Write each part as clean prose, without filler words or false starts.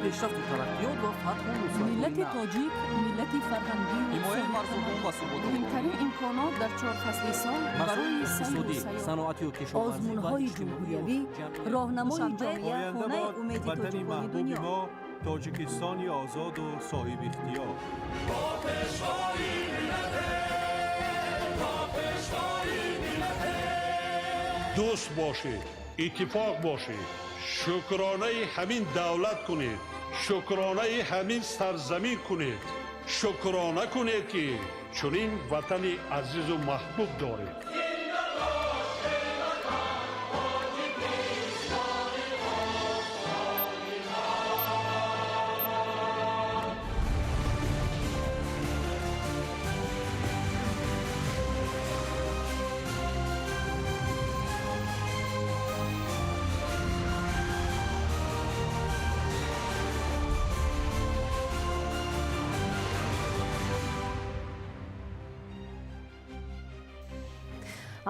پیشرفت و ترقیات و فتح و نصرت ملت تاجیک ملت فرهنگی حمایت مردم و ثبات مهمترین امکانات در 4 فصل سال برای سیر و سیاحت، صنعتی و کشاورزی آزمون‌های جمهوریوی، راهنمای جامعه خانه امید تاجیکان دنیا. ما تاجیکستانی آزاد و صاحب اختیار. دوست باشید، اتفاق باشید، شکرانه همین دولت کنید، شکرانه همین سرزمین کنید، شکرانه کنید که چنین وطن عزیز و محبوب دارید.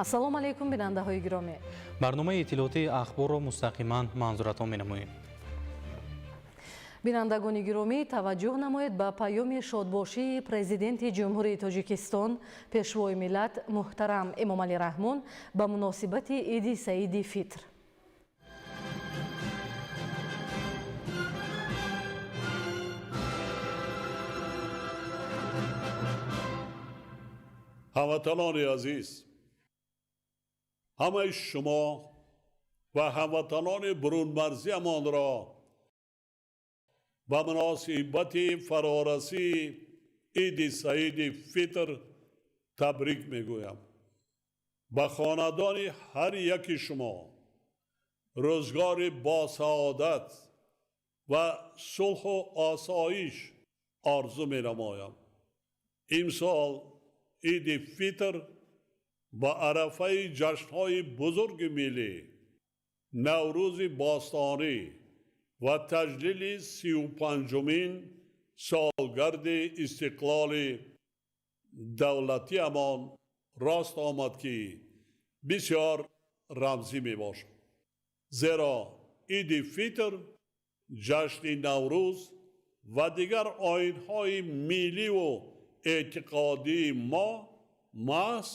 ассалому алайкум бинандаҳои гиромӣ, барномаи иттилоотии ахборро мустақиман манзуратон менамоем. бинандагони гиромӣ, таваҷҷӯҳ намоед ба паёми шодбошии президенти ҷумҳурии Тоҷикистон, пешвои миллат муҳтарам Эмомалӣ Раҳмон ба муносибати Иди Саиди Фитр. ҳамватанони азиз, ҳамаи шумо ва ҳамватанони бурунмарзиамонро ба муносибати фарорасии Иди Саиди Фитр табрик мегӯям. ба хонадони ҳар яки шумо рӯзгори босаодат ва сулҳу осоиш орзу менамоям. имсол Иди Фитр با عرفه جشن‌های بزرگ ملی، نوروز باستانی و تجلیل 35مین سالگرد استقلال دولتی امان راست آمد که بسیار رمزی می باشد. زیرا عید فطر، جشن نوروز و دیگر آیین‌های ملی و اعتقادی ما محض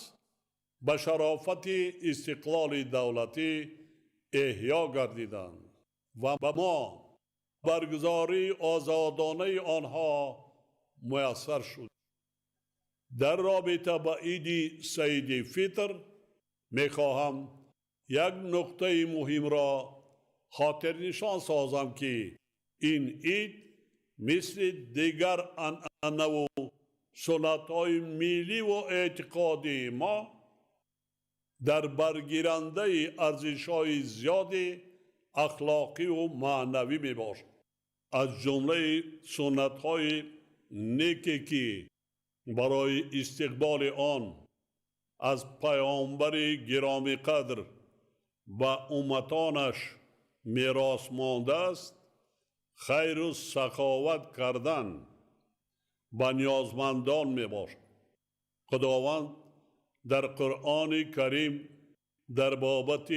به شرافت استقلال دولتی احیا گردیدند و به ما برگزاری آزادانه آنها میسر شد. در رابطه با عید سعید فطر میخواهم یک نکته مهم را خاطر نشان سازم که این عید مثل دیگر عنعنه و سنت‌های ملی و اعتقادی ما در برگیرنده ارزش‌های زیادی اخلاقی و معنوی می باشد. از جمله سنت‌های نیکی که برای استقبال آن از پیامبر گرامی قدر و امتانش میراث مانده است، خیر و سخاوت کردن به نیازمندان می باشد. خداوند در قرآن کریم در بابت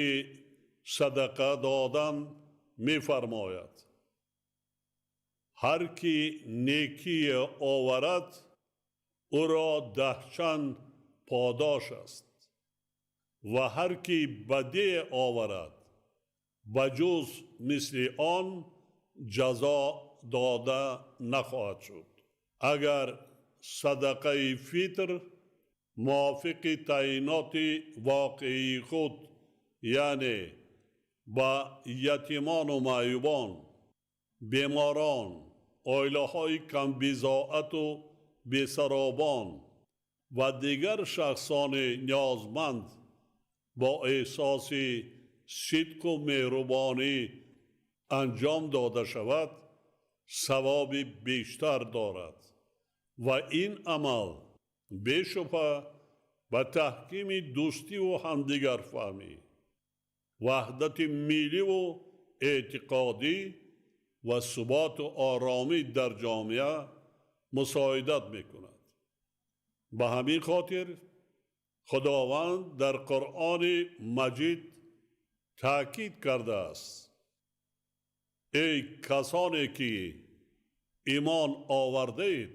صدقه دادن می فرماید: هر کی نیکی آورد او را 10 چند پاداش است و هر کی بدی آورد بجز مثل آن جزا داده نخواهد شد. اگر صدقه فطر موافق تعیینات واقعی خود، یعنی با یتیمان و معیوبان، بیماران، عائله‌های کم بضاعت و بی‌سرابان و دیگر شخصان نیازمند با احساس صدق و مهربانی انجام داده شود، ثواب بیشتر دارد و این عمل بی‌شبهه به تحکیم دوستی و همدیگر فهمی، وحدت ملی و اعتقادی و ثبات و آرامی در جامعه مساعدت میکند. به همین خاطر خداوند در قرآن مجید تاکید کرده است: ای کسانی که ایمان آورده اید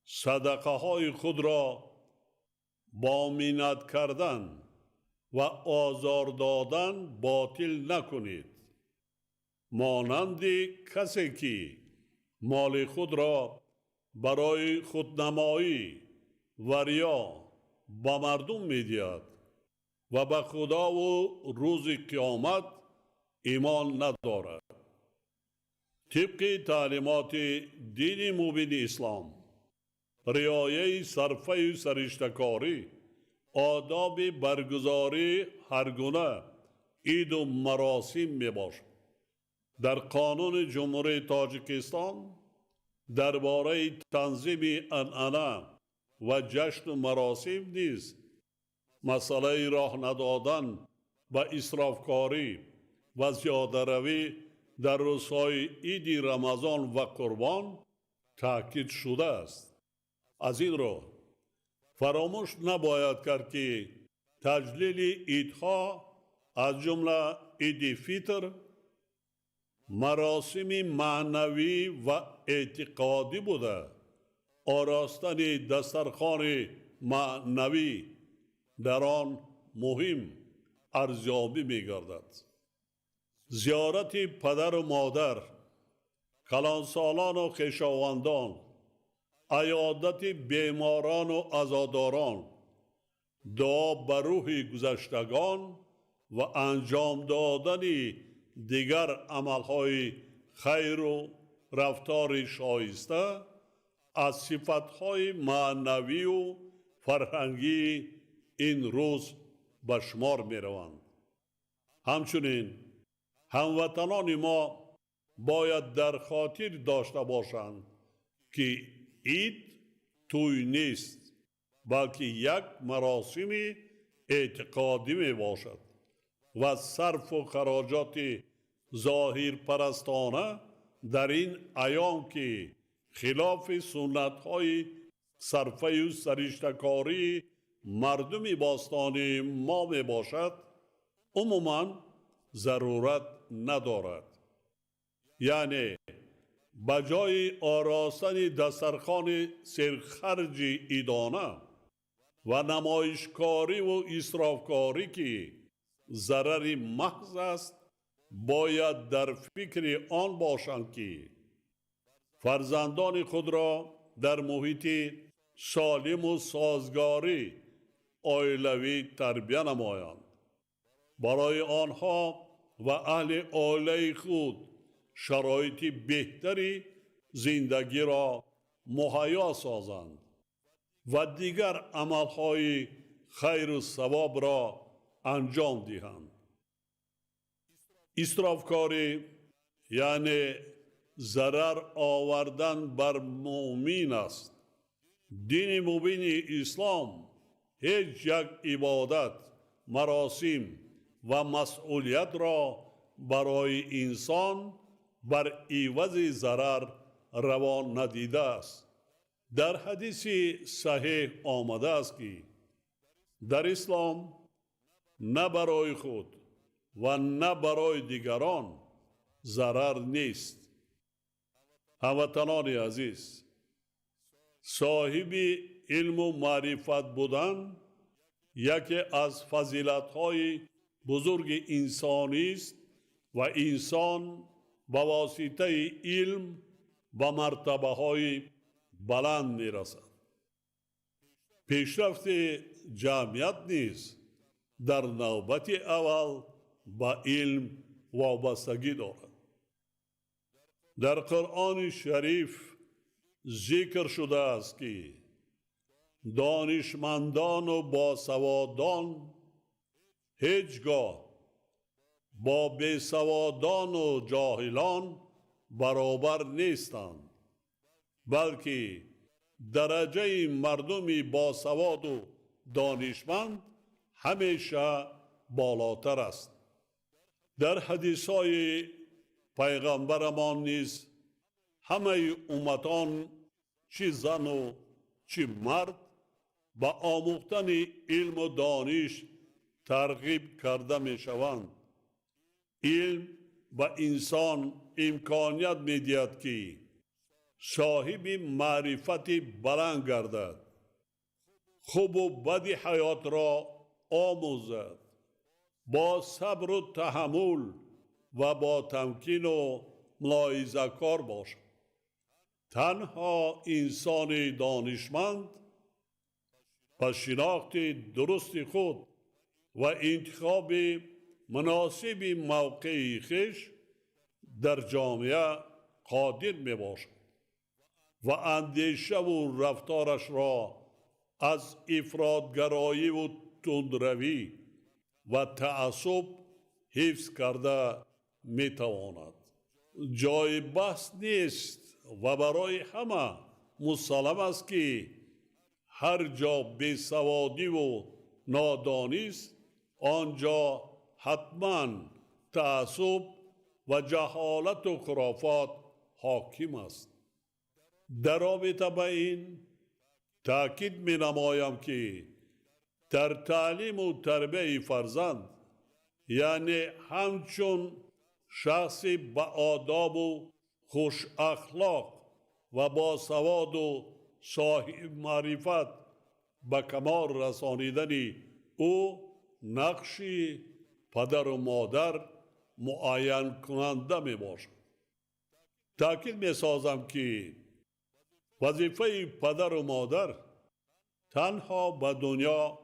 صدقه های خود را با منت کردن و آزار دادن باطل نکنید، مانند کسی که مال خود را برای خودنمایی و ریا به مردم میدهد و به خدا و روز قیامت ایمان ندارد. طبق تعلیمات دین مبین اسلام، رعایت صرفه و سرشتکاری، آداب برگزاری هر گونه عید و مراسم می باشد. در قانون جمهوری تاجیکستان درباره تنظیم عنعنه و جشن و مراسم نیز مسئله راه ندادن و اسرافکاری و زیاده‌روی در روزهای عید رمضان و قربان تاکید شده است. از این رو فراموش نباید کرد که تجلیل عیدها از جمله عید فطر مراسم معنوی و اعتقادی بوده، آراستن دسترخوان معنوی در آن مهم ارزیابی می گردد. زیارت پدر و مادر، کلانسالان و خویشاوندان، عیادت بیماران و عزاداران، دعا بر روح گذشتگان و انجام دادن دیگر عملهای خیر و رفتار شایسته از صفتهای معنوی و فرهنگی این روز به شمار می روند. همچنین هموطنان ما باید در خاطر داشته باشند که عید توی نیست، بلکه یک مراسم اعتقادی می باشد و صرف و خراجات ظاهر پرستانه در این ایام که خلاف سنت های صرفه و سرشتکاری مردم باستانی ما می باشد عموما ضرورت ندارد. یعنی بجای آراستن دسترخوان سرخرج عیدانه و نمایشکاری و اسرافکاری که ضرر محض است، باید در فکر آن باشند که فرزندان خود را در محیط سالم و سازگاری عائلوی تربیت نمایند. برای آنها و اهل عائله خود شرایط بهتری زندگی را مهیا سازند و دیگر عملهای خیر و ثواب را انجام دهند. اسرافکاری یعنی ضرر آوردن بر مؤمن است. دین مبین اسلام هیچ یک عبادت، مراسم و مسئولیت را برای انسان بر عوض ضرر روا ندیده است. در حدیث صحیح آمده است که در اسلام نه برای خود و نه برای دیگران ضرر نیست. هموطنان عزیز، صاحب علم و معرفت بودن یکی از فضیلت‌های بزرگ انسانی است و انسان با واسطه علم به مرتبه‌های بلند می‌رسد. پیشرفت جمعیت نیز در نوبت اول با علم وابستگی دارد. در قرآن شریف ذکر شده است که دانشمندان و باسوادان هیچگاه با بیسوادان و جاهلان برابر نیستند، بلکه درجه مردم باسواد و دانشمند همیشه بالاتر است. در حدیث‌های پیغمبرمان نیز همه امتان چه زن و چه مرد به آموختن علم و دانش ترغیب کرده می شوند. علم به انسان امکانیت میدهد که صاحب معرفت بلند گردد، خوب و بد حیات را آموزد، با صبر و تحمل و با تمکین و ملاحظه کار باشد. تنها انسان دانشمند با شناخت درست خود و انتخاب مناسب موقع خویش در جامعه قادر می باشد و اندیشه و رفتارش را از افراطگرایی و تندروی و تعصب حفظ کرده می تواند. جای بحث نیست و برای همه مسلم است که هر جا بیسوادی و نادانی است، آنجا حتما تعصب و جهالت و خرافات حاکم است. در رابطه با این تأکید می نمایم که در تعلیم و تربیت فرزند، یعنی همچون شخص با آداب و خوش اخلاق و با سواد و صاحب معرفت به کمال رسانیدن او نقش پدر و مادر معین کننده می باشد. تأکید می سازم که وظیفه پدر و مادر تنها به دنیا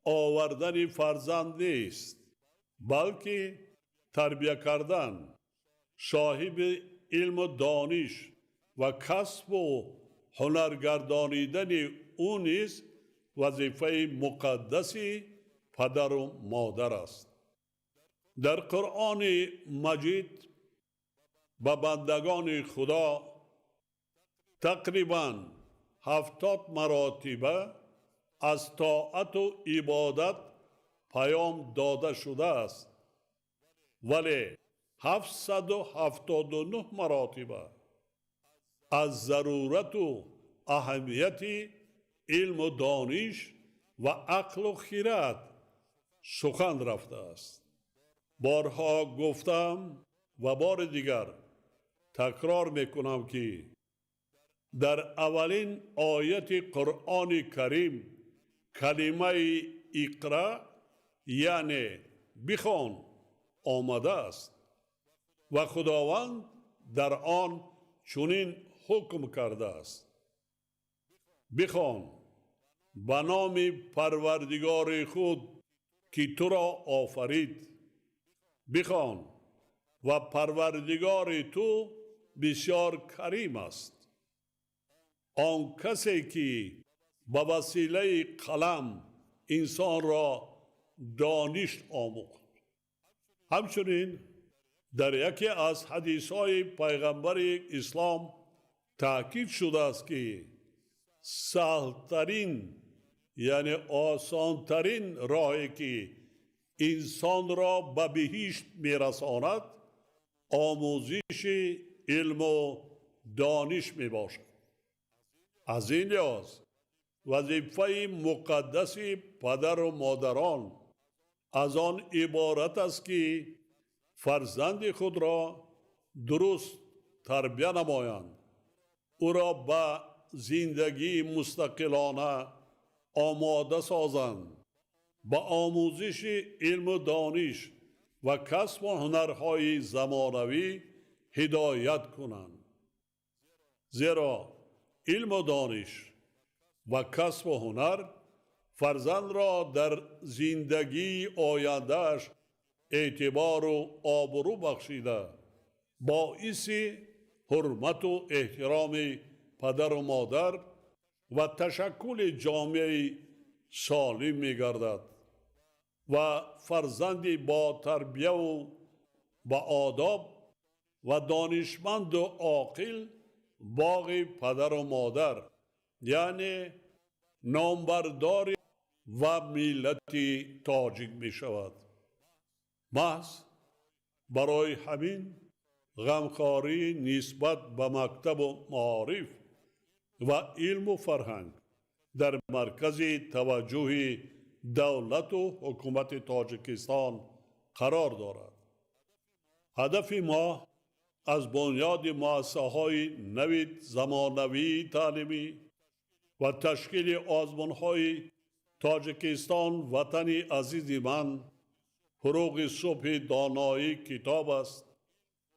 آوردن فرزند نیست، بلکه تربیت کردن، صاحب علم و دانش و کسب و هنرگردانیدن او نیز وظیفه مقدس پدر و مادر است. در قرآن مجید به بندگان خدا تقریباً 70 مراتبه از طاعت و عبادت پیام داده شده است، ولی 779 مراتبه از ضرورت و اهمیت علم و دانش و عقل و خرد سخن رفته است. بارها گفتم و بار دیگر تکرار میکنم که در اولین آیت قرآن کریم کلمه اقرا یعنی بخوان آمده است و خداوند در آن چنین حکم کرده است: بخوان به نام پروردگار خود که تو را آفرید. بخوان و پروردگار تو بسیار کریم است. آن کسی که به وسیله قلم انسان را دانش آموخت. همچنین در یکی از حدیث‌های پیغمبر اسلام تأکید شده است که سهل‌ترین یعنی آسان‌ترین راهی که انسان را به بهشت می‌رساند آموزش علم و دانش میباشد. از این لحاظ وظیفه مقدس پدر و مادران از آن عبارت است که فرزند خود را درست تربیت نمایند، او را به زندگی مستقلانه آماده سازند، با آموزش علم و دانش و کسب و هنرهای زمانوی هدایت کنند. زیرا علم و دانش و کسب و هنر فرزند را در زندگی آیندهش اعتبار و آبرو بخشیده باعث حرمت و احترام پدر و مادر و تشکل جامعه سالم می گردد و فرزند با تربیت و با آداب و دانشمند و عاقل باغ پدر و مادر یعنی نامبردار و ملت تاجیک می شود. محض برای همین غمخواری نسبت به مکتب و معارف و علم و فرهنگ در مرکز توجه دولت و حکومت تاجیکستان قرار دارد. هدف ما از بنیاد مؤسسه‌های نوید زمانوی تعلیمی و تشکیل آزمون‌های تاجیکستان وطن عزیز من فروغ صبح دانایی کتاب است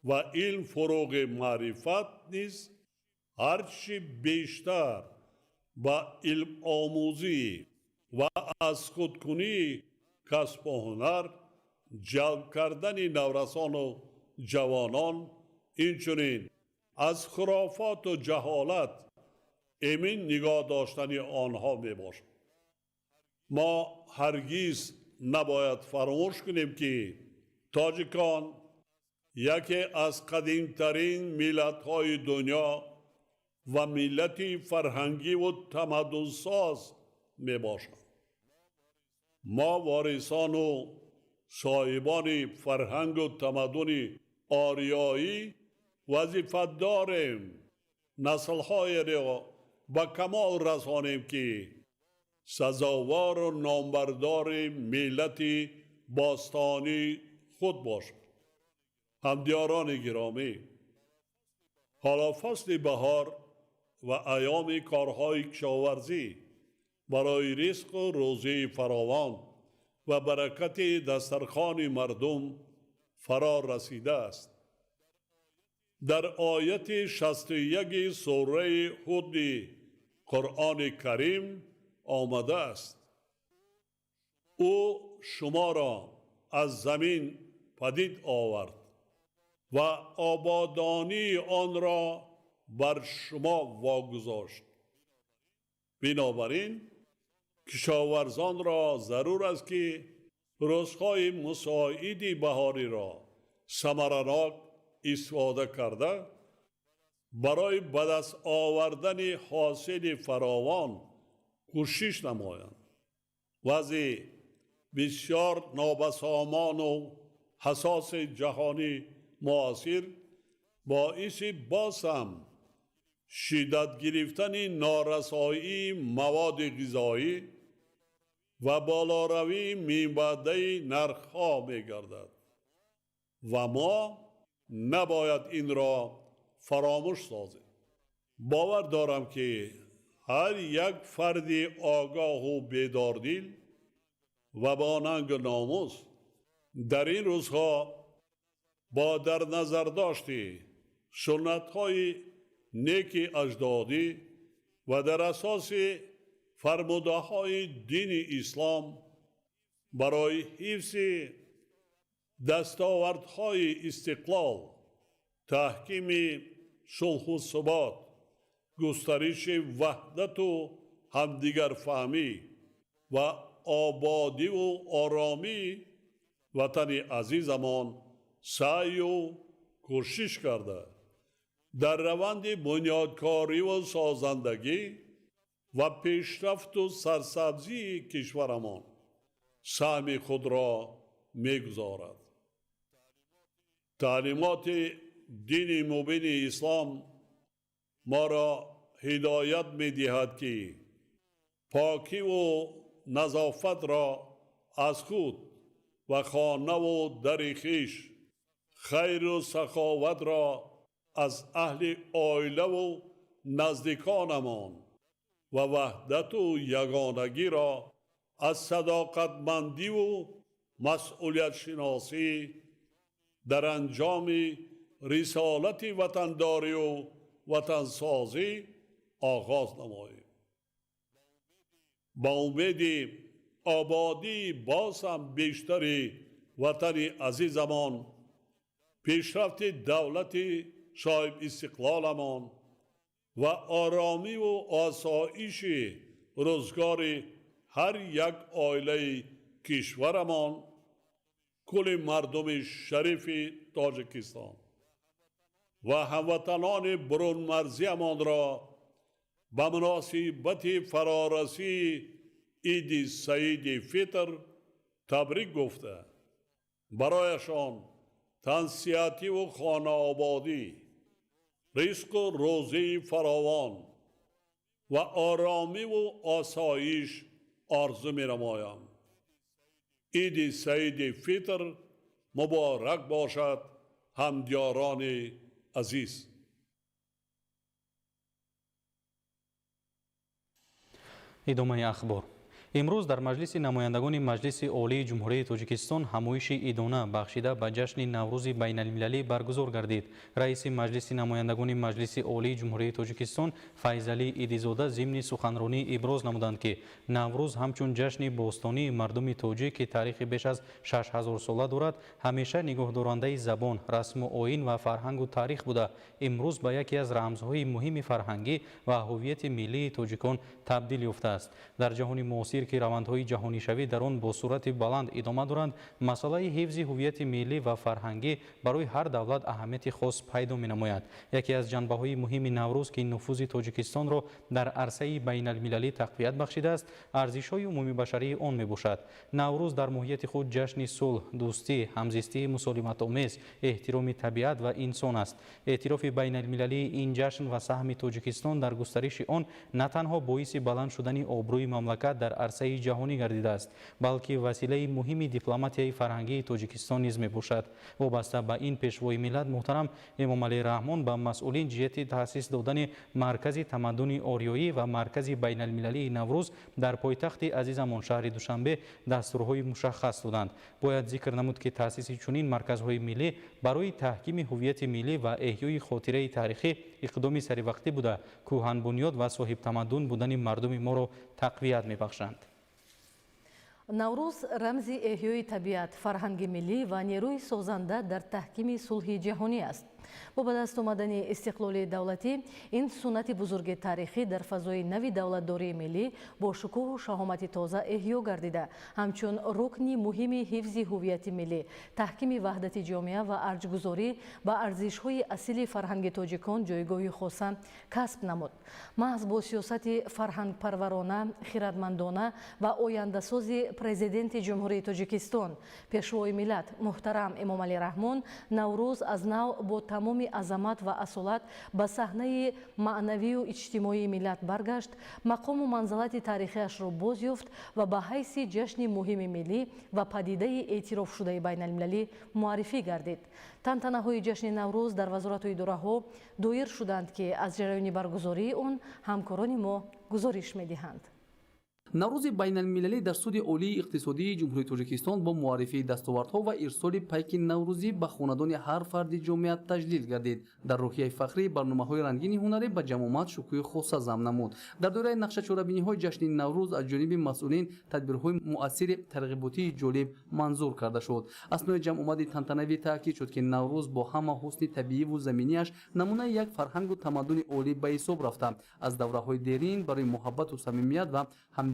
و علم فروغ معرفت نیز هرچی بیشتر با علم آموزی و از خودکنی کسب و هنر جلب کردن نورسان و جوانان اینچنین از خرافات و جهالت امین نگاه داشتن آنها می باشد. ما هرگز نباید فراموش کنیم که تاجیکان یکی از قدیمترین ملت‌های دنیا و ملتی فرهنگی و تمدن ساز می باشد. ما وارثان و صاحبان فرهنگ و تمدن آریایی وظیفت داریم نسل‌های را به کمال رسانیم که سزاوار و نامبردار ملت باستانی خود باشد. همدیاران گرامی، حالا فصل بهار و ایام کارهای کشاورزی برای رزق و روزی فراوان و برکت دسترخوان مردم فرا رسیده است. در آیت 61 سوره هود قرآن کریم آمده است: او شما را از زمین پدید آورد و آبادانی آن را بر شما واگذاشت. بنابراین کشاورزان را ضرور است که روزهای مساعد بهاری را ثمرناک استفاده کرده برای به دست آوردن حاصل فراوان کوشش نمایند. وضع بسیار نابسامان و حساس جهانی معاصر باعث باز هم شدت گرفتن نارسایی مواد غذایی و بالاروی میوه نرخ‌ها می‌گردد و ما نباید این را فراموش سازیم. باور دارم که هر یک فرد آگاه و بیداردل و با ننگ و ناموس در این روزها با در نظر داشتی سنت‌های نیک اجدادی و در اساس فرموده‌های دین اسلام برای حفظ دستاوردهای استقلال، تحکیم صلح و ثبات، گسترش وحدت و همدیگر فهمی و آبادی و آرامی وطن عزیزمان سعی و کوشش کرده در روند بنیادکاری و سازندگی و پیشرفت و سرسبزی کشورمان سهم خود را می‌گذارد. تعلیمات دین مبین اسلام ما را هدایت می‌دهد که پاکی و نظافت را از خود و خانه و در خویش، خیر و سخاوت را از اهل عائله و نزدیکانمان و وحدت و یگانگی را از صداقتمندی و مسئولیت شناسی در انجام رسالت وطنداری و وطنسازی آغاز نماییم. با امید آبادی باز هم بیشتری وطن عزیزمان، پیشرفت دولت صاحب استقلالمان و آرامی و آسایش روزگار هر یک عائله کشورمان، کل مردم شریف تاجیکستان و هموطنان برون مرزیمان را به مناسبت فرارسی عید سعید فطر تبریک گفته برایشان تنصیحاتی و خانه آبادی، رزق و روزی فراوان و آرامی و آسایش آرزو می نمایم. عید سعید فطر مبارک باشد همدیاران عزیز. ادامه اخبار. امروز در مجلس نمایندگان مجلس عالی جمهوری تاجیکستان همایش ایدانه بخشیده به جشن نوروز بین المللی برگزار گردید. رئیس مجلس نمایندگان مجلس عالی جمهوری تاجیکستان فیضعلی ایدیزاده ضمن سخنرانی ابراز نمودند که نوروز همچون جشن باستانی مردم تاجیک که تاریخ بیش از 6000 ساله دارد همیشه نگاهدارنده زبان، رسم و آیین و فرهنگ و تاریخ بوده امروز به یکی از رمزهای مهم فرهنگی و هویت ملی تاجیکان تبدیل یافته است. در جهان معاصر که روندهای جهانی شوی در آن با صورت بلند ادامه دارند، مسئله حفظ هویت ملی و فرهنگی برای هر دولت اهمیت خاص پیدا می‌نماید. یکی از جنبه‌های مهم نوروز که نفوذ تاجیکستان را در عرصه بین المللی تقویت بخشیده است، ارزش‌های عمومی بشری آن میباشد. نوروز در ماهیت خود جشن صلح، دوستی، همزیستی مسالمت آمیز، احترام طبیعت و انسان است. اعتراف بین المللی این جشن و سهم تاجیکستان در گسترش آن نه تنها باعث بلند شدن آبروی مملکت در عرصه جهانی گردیده است، بلکه وسیله مهم دیپلماتیای فرهنگی تاجیکستان نیز میباشد. وابسته به این پیشوای ملت محترم امامعلی رحمان به مسئولین جهت تأسیس دادن مرکز تمدن آریایی و مرکز بین المللی نوروز در پایتخت عزیزمان شهر دوشنبه دستورهای مشخص دادند. باید ذکر نمود که تأسیس چنین مرکزهای ملی برای تحکیم هویت ملی و احیای خاطره تاریخی اقدامی سریوقتی بوده، کهن بنیاد و صاحب تمدن بودن مردم ما را تقویت میبخشند. نوروز رمز احیای طبیعت، فرهنگ ملی و نیروی سازنده در تحکیم صلح جهانی است. با به دست آمدن استقلال دولتی، این سنت بزرگ تاریخی در فضای نوی دولتداری ملی با شکوه و شهامت تازه احیا گردیده، همچون رکن مهم حفظ هویت ملی، تحکیم وحدت جامعه و ارجگذاری به ارزش‌های اصیل فرهنگ تاجیکان جایگاه خاص کسب نمود. محض با سیاست فرهنگ پرورانه، خردمندانه و آینده‌ساز پرزیدنت جمهوری تاجیکستان، پیشوای ملت محترم امامعلی رحمان، نوروز از نو با تمام عظمت و اصالت به صحنه معنوی و اجتماعی ملت برگشت، مقام و منزلت تاریخیش را باز یافت و به حیث جشن مهم ملی و پدیده اعتراف شده بین المللی معرفی گردید. تنتنه‌های جشن نوروز در وزارت و اداره‌ها دایر شدند که از جریان برگزاری آن همکاران ما گزارش می‌دهند. نوروز بین المللی در سود عالی اقتصادی جمهوری تاجیکستان با معرفی دستاوردها و ارسال پیک نوروزی به خاندان هر فرد جامعه تجلیل گردید. در روحیه فخری برنامه‌های رنگین هنری به جماعت شکوه خاص ضم نمود. در دوره نقشه‌چاره‌بینی‌های جشن نوروز از جانب مسئولین تدبیرهای مؤثر ترغیباتی جالب منظور کرده شد. اثناء جمع آمد تنتنوی تاکید شد که نوروز با همه حسن طبیعی و زمینیش نمونه یک فرهنگ و تمدن عالی به حساب رفته. از دوره‌های دیرین برای محبت و صمیمیت و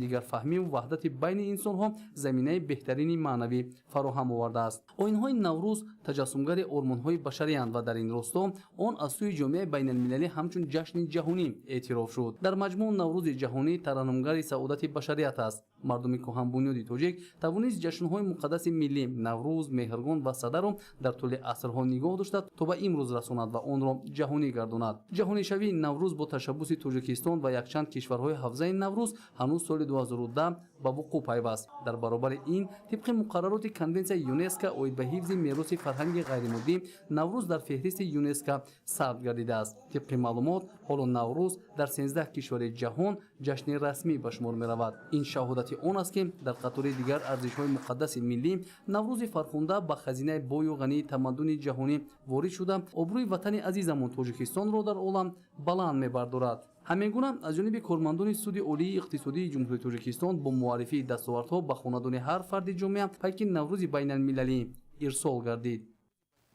دیگر فهمی و وحدت بین انسان ها زمینه بهترین معنوی فراهم آورده است. آیین‌های نوروز تجسمگر آرمان‌های بشری اند و در این راستا آن از سوی جامعه بین المللی همچون جشن جهانی اعتراف شد. در مجموع نوروز جهانی ترنمگر سعادت بشریت است. مردم کهن بنیاد تاجیک توانست جشن‌های مقدس ملی نوروز، مهرگان و صدر را در طول عصرها نگاه داشته تا به امروز رساند و آن را جهانی گرداند. جهانی شوی نوروز با تشبث تاجیکستان و یکچند کشورهای حوزه نوروز هنوز سال 2010 به وقوع پیوست. در برابر این طبق مقررات کنونسیون یونسکو اید به حفظ میراث فرهنگی غیرمادی نوروز در فهرست یونسکو ثبت گردیده است. طبق معلومات حالا نوروز در 13 کشور جهان جشن رسمی به شمار می رود. این شهادت آن است که در قطار دیگر ارزش‌های مقدس ملی نوروز فرخنده به خزینه بای و غنی تمدن جهانی وارد شده آبروی وطن عزیزمان تاجیکستان را در عالم بلند می‌بردارد. همین گونه از جانب کارمندان سود عالی اقتصادی جمهوری تاجیکستان با معرفی دستاوردها به خاندان هر فرد جامعه پیک نوروز بین المللی ارسال گردید.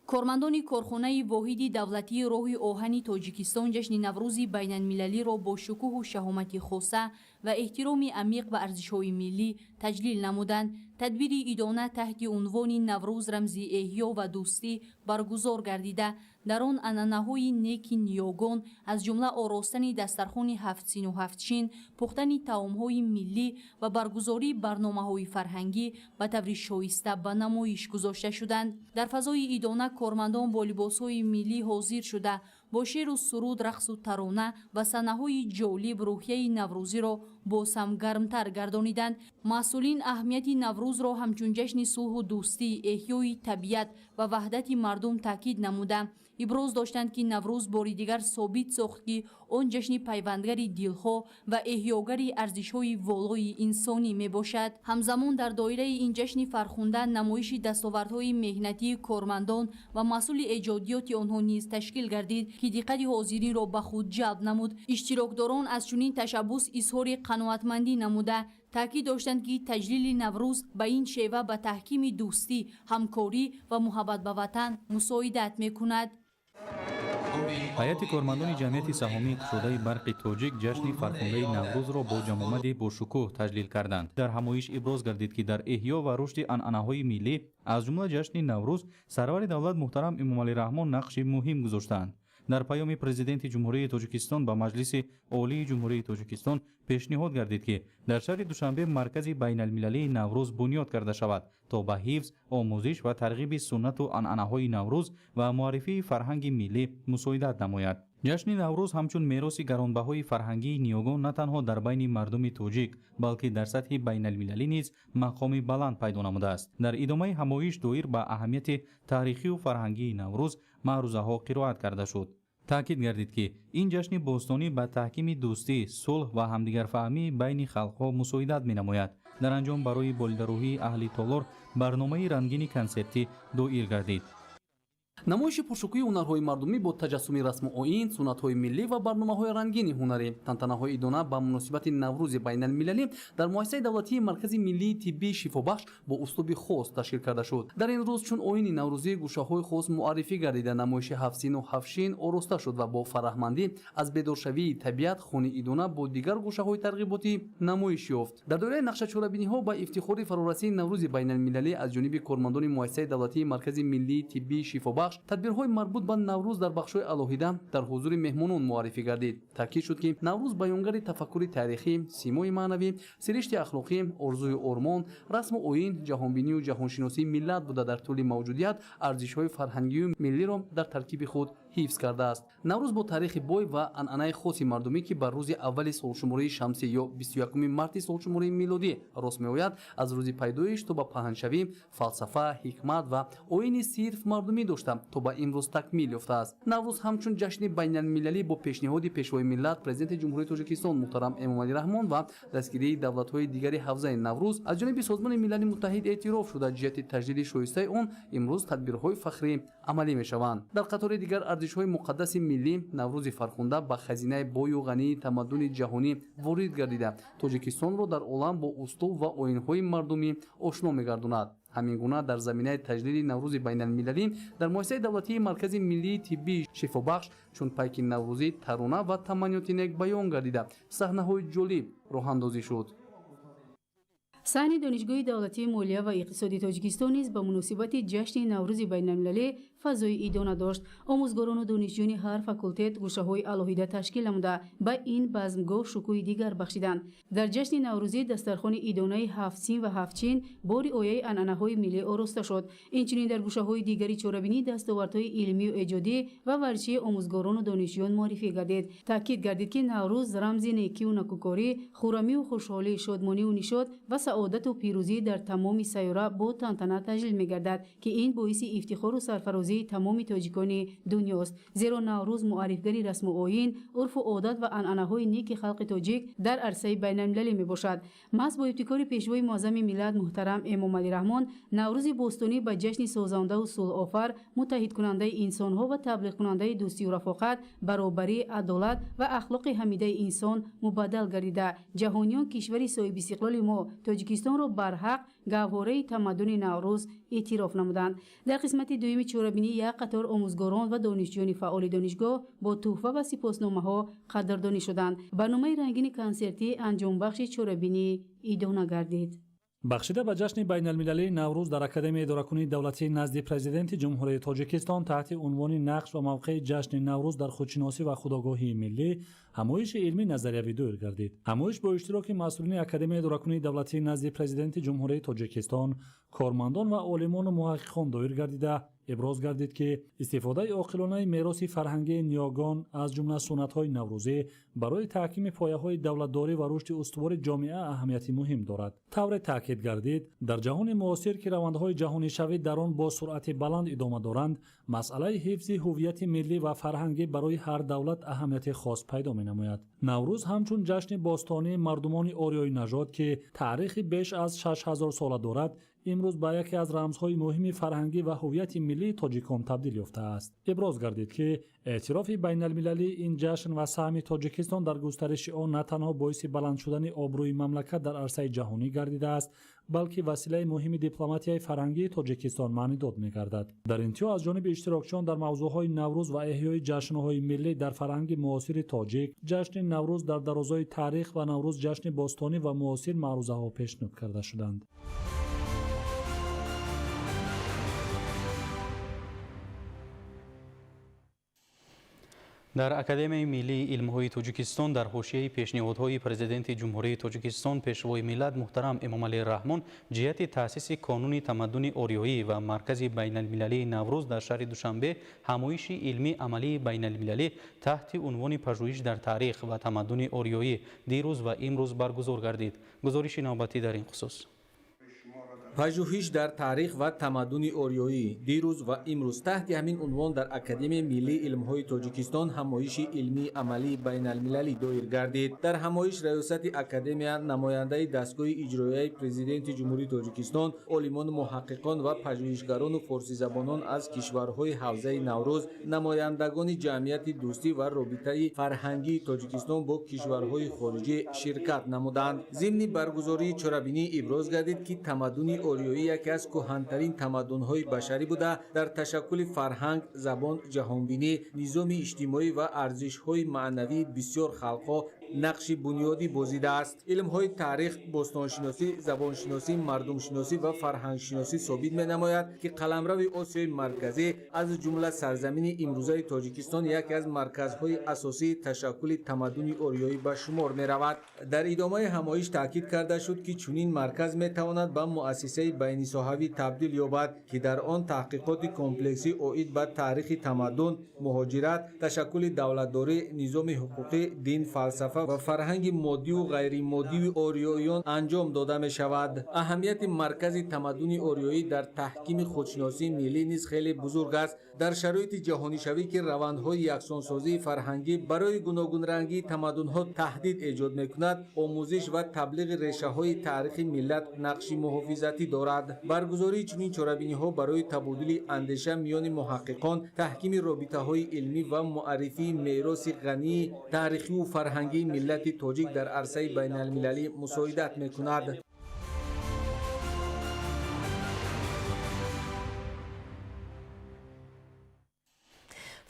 کارمندان کارخانه واحد دولتی راه آهن تاجیکستان جشن نوروز بین المللی را با شکوه و شهامت خاصه و احترام عمیق به ارزش‌های ملی تجلیل نمودند. تدبیر ایدانه تحت عنوان نوروز رمز احیا و دوستی برگزار گردیده در آن عنعنه‌های نیک نیاگان از جمله آراستن دسترخوان 7 سین و 7 چین، پختن طعام‌های ملی و برگزاری برنامه‌های فرهنگی به طور شایسته به نمایش گذاشته شدند. در فضای ایدانه کارمندان با لباس‌های ملی حاضر شده бо шеру суруд, рақсу тарона ва санаҳои ҷолиб рӯҳияи наврӯзиро босам гармтар гардониданд. масъулин аҳамияти наврӯзро ҳамчун ҷашни сулҳу дӯстӣ, эҳёи табиат ва ваҳдати мардум таъкид намуда иброз доштанд ки наврӯз бори дигар собит сохт ки он ҷашни пайвандгари дилҳо ва эҳёгари арзишҳои волои инсонӣ мебошад. ҳамзамон дар доираи ин ҷашни фархунда намоиши дастовардҳои меҳнатии кормандон ва масъули эҷодиёти онҳо низ ташкил гардид ки диққати ҳозиринро ба худ ҷалб намуд. иштирокдорон аз чунин ташаббус изҳори қаноатмандӣ намуда таъкид доштанд ки таҷлили наврӯз ба ин шева ба таҳкими дӯстӣ, ҳамкорӣ ва муҳаббат ба ватан мусоидат мекунад. ҳайати кормандони ҷамъияти саҳомии кушодаи барқи тоҷик ҷашни фархундаи наврӯзро бо ҷамомади бошукӯҳ таҷлил карданд. дар ҳамоиш иброз гардид ки дар эҳё ва рушди анъанаҳои миллӣ аз ҷумла ҷашни наврӯз сарвари давлат муҳтарам Эмомалӣ Раҳмон нақши муҳим гузоштаанд. дар паёми президенти ҷумҳурии тоҷикистон ба маҷлиси олии ҷумҳурии тоҷикистон пешниҳод гардид ки дар шаҳри душанбе маркази байналмилалии наврӯз бунёд карда шавад то ба ҳифз, омӯзиш ва тарғиби суннату анъанаҳои наврӯз ва муаррифии фарҳанги миллӣ мусоидат намояд. ҷашни наврӯз ҳамчун мероси гаронбаҳои фарҳангии ниёгон на танҳо дар байни мардуми тоҷик, балки дар сатҳи байналмилалӣ низ мақоми баланд пайдо намудааст. дар идомаи ҳамоиш доир ба аҳамияти таърихию фарҳангии наврӯз маърузаҳо қироат карда шуд. таъкид гардид ки ин ҷашни бостонӣ ба таҳкими дӯстӣ, сулҳ ва ҳамдигарфаҳмии байни халқҳо мусоидат менамояд. дар анҷом барои болидарӯҳии аҳли толор барномаи рангини консертӣ доир гардид. намоиши пуршукӯҳи ҳунарҳои мардумӣ бо таҷассуми расму оин, суннатҳои миллӣ ва барномаҳои рангини ҳунарӣ. тантанаҳои идона ба муносибати наврӯзи байналмилалӣ дар муассисаи давлатии маркази миллии тиббии шифобахш бо услуби хос ташкил карда шуд. дар ин рӯз чун оини наврӯзӣ гӯшаҳои хос муаррифӣ гардида намоиши ҳафсину ҳафшин ороста шуд ва бо фараҳмандӣ аз бедоршавии табиат хуни идона бо дигар гӯшаҳои тарғиботӣ намоиш ёфт. дар доираи нақшачорабиниҳо ба ифтихори фарорасии наврӯзи байналмилалӣ аз ҷониби кормандони муассисаи давлатии маркази миллии тиббии шифобахш тадбирҳои марбут ба наврӯз дар бахшҳои алоҳида дар ҳузури меҳмонон муаррифӣ гардид. таъкид шуд ки наврӯз баёнгари тафаккури таърихӣ, симои маънавӣ, сиришти ахлоқӣ, орзуи ормон, расму оин, ҷаҳонбинию ҷаҳоншиносии миллат буда дар тӯли мавҷудият арзишҳои фарҳангию миллиро дар таркиби худ ҳифз кардааст. наврӯз бо таърихи бой ва анъанаи хоси мардумӣ ки ба рӯзи аввали солшумораи шамсӣ ё 21 марти солшумораи милодӣ рост меояд, аз рӯзи пайдоиш то ба паҳншавӣ, фалсафа, ҳикмат ва оини сирф мардумӣ дошта то ба имрӯз такмил ёфтааст. наврӯз ҳамчун ҷашни байналмилалӣ бо пешниҳоди пешвои миллат президенти ҷумҳурии тоҷикистон муҳтарам Эмомалӣ Раҳмон ва дастгирии давлатҳои дигари ҳавзаи наврӯз аз ҷониби Созмони милали муттаҳид эътироф шуда ҷиҳати таҷлили шоистаи он имрӯз тадбирҳои фахрӣ амалӣ мешаванд. дар қатори дигар арзишҳои муқаддаси миллӣ наврӯзи фархунда ба хазинаи бою ғании тамаддуни ҷаҳонӣ ворид гардида тоҷикистонро дар олам бо услуб ва оинҳои мардумӣ ошно мегардонад. ҳамин гуна дар заминаи таҷлили наврӯзи байналмилалӣ дар муассисаи давлатии маркази миллии тиббии шифобахш чун пайки наврӯзӣ тарона ва таманниёти нек баён гардида саҳнаҳои ҷолиб роҳандозӣ шуд. саҳни донишгоҳи давлатии молия ва иқтисоди тоҷикистон низ ба муносибати ҷашни наврӯзи байналмилалӣ фазои идона дошт. омӯзгорону донишҷӯёни ҳар факултет гӯшаҳои алоҳида ташкил намуда ба ин базмгоҳ шукӯҳи дигар бахшиданд. дар ҷашни наврӯзӣ дастархони идонаи ҳафтсин ва ҳафтчин бо риояи анъанаҳои миллӣ ороста шуд. инчунин дар гӯшаҳои дигари чорабинӣ дастовардҳои илмию эҷодӣ ва варзишии омӯзгорону донишҷӯён муаррифӣ гардид. таъкид гардид ки наврӯз рамзи некию накӯкорӣ, хуррамию хушҳолӣ, шодмонию нишод ва саодату пирӯзӣ дар тамоми сайёра бо тантана таҷлил мегардад ки ин боиси ифтихору сарфарозии тамоми тоҷикони дунёст. зеро наврӯз муаррифгари расму оин, урфу одат ва анъанаҳои неки халқи тоҷик дар арсаи байналмилалӣ мебошад. маҳз бо ибтикори пешвои муаззами миллат муҳтарам Эмомалӣ Раҳмон наврӯзи бостонӣ ба ҷашни созандаву сулҳофар, муттаҳидкунандаи инсонҳо ва таблиғкунандаи дӯстию рафоқат, баробарӣ, адолат ва ахлоқи ҳамидаи инсон мубаддал гардида ҷаҳониён кишвари соҳиби истиқлоли мо тоҷикистонро барҳақ гавҳораи тамаддуни наврӯз эътироф намуданд. дар қисмати дуюми чорабинӣ як қатор омӯзгорон ва донишҷӯёни фаъоли донишгоҳ бо тӯҳфа ва сипосномаҳо қадрдонӣ шуданд. барномаи рангини консертӣ анҷомбахши чорабинӣ идона гардид. бахшида ба ҷашни байналмилалии наврӯз дар академияи идоракунии давлатӣ назди президенти ҷумҳурии тоҷикистон таҳти унвони нақш ва мавқеи ҷашни наврӯз дар худшиносӣ ва худогоҳии миллӣ ҳамоиши илмӣ назариявӣ доир гардид. ҳамоиш бо иштироки масъулини академияи идоракунии давлатӣ назди президенти ҷумҳурии тоҷикистон, кормандон ва олимону муҳаққиқон доир гардида ابراز گردید که استفاده عاقلانه میراث فرهنگی نیاگان از جمله سنت‌های نوروزی برای تحکیم پایه‌های دولتداری و رشد استوار جامعه اهمیتی مهم دارد. طور تاکید گردید در جهان معاصر که روندهای جهانی شوی در آن با سرعت بلند ادامه دارند، مسئله حفظ هویت ملی و فرهنگی برای هر دولت اهمیت خاص پیدا می‌نماید. نوروز همچون جشن باستانی مردمان آریایی نژاد که تاریخی بیش از 6000 ساله دارد، امروز به یکی از رمزهای مهم فرهنگی و هویت ملی تاجیکان تبدیل یافته است. ابراز گردید که اعتراف بین المللی این جشن و سهم تاجیکستان در گسترش آن نه تنها باعث بلند شدن آبروی مملکت در عرصه جهانی گردیده است، بلکه وسیله مهم دیپلماتیای فرهنگی تاجیکستان معنی داد می‌گردد. در انتها از جانب اشتراکچیان در موضوعهای نوروز و احیای جشن‌های ملی در فرهنگ معاصر تاجیک، جشن نوروز در درازای تاریخ و نوروز جشن باستانی و معاصر معروضه‌ها پیشنهاد کرده شدند. در اکادمی ملی علم‌های تاجیکستان در حاشیه پیشنهادهای پرزیدنت جمهوری تاجیکستان پیشوای ملت محترم امامعلی رحمان جهت تأسیس کانون تمدن آریایی و مرکز بین المللی نوروز در شهر دوشنبه همایش علمی عملی بین المللی تحت عنوان پژوهش در تاریخ و تمدن آریایی دیروز و امروز برگزار گردید. گزارش نوبتی در این خصوص. پژوهش در تاریخ و تمدن آریایی دیروز و امروز تحت همین عنوان در اکادمی ملی علم‌های تاجیکستان همایش علمی عملی بین المللی دایر گردید. در همایش ریاست اکادمی نماینده دستگاه اجرایی پرزیدنت جمهوری تاجیکستان، عالمان، محققان و پژوهشگران و فارسی زبانان از کشورهای حوزه نوروز، نمایندگان جمعیت دوستی و رابطه فرهنگی تاجیکستان با کشورهای خارجی شرکت نمودند. ضمن برگزاری چرابینی ابراز گردید که تمدن آریایی یکی از کهن‌ترین تمدن‌های بشری بوده در تشکل فرهنگ، زبان، جهانبینی، نظام اجتماعی و ارزش‌های معنوی بسیار خلق‌ها نقش بنیادی بازیده است. علم‌های تاریخ، باستانشناسی، زبانشناسی، مردمشناسی و فرهنگشناسی ثابت می‌نماید که قلمرو آسیای مرکزی از جمله سرزمین امروزه تاجیکستان یکی از مرکزهای اساسی تشکل تمدن آریایی به شمار می‌رود. در ادامه همایش تاکید کرده شد که چنین مرکز می‌تواند به مؤسسه بین‌ساحوی تبدیل یابد که در آن تحقیقات کمپلکسی عاید به تاریخ تمدن، مهاجرت، تشکل دولتداری، نظام حقوقی، دین، فلسفه و فرهنگ مادی و غیر مادی آریاییان انجام داده می شود. اهمیت مرکز تمدن آریایی در تحکیم خودشناسی ملی نیز خیلی بزرگ است. در شرایط جهانی شوی که روندهای یکسانسازی فرهنگی برای گوناگون رنگی تمدن‌ها تهدید ایجاد می‌کند، آموزش و تبلیغ ریشه‌های تاریخ ملت نقش محافظتی دارد. برگزاری چنین چرابینی‌ها برای تبادل اندیشه میان محققان، تحکیم رابطه‌های علمی و معرفی میراث غنی تاریخی و فرهنگی ملت تاجیک در عرصه بین المللی مساعدت می‌کند.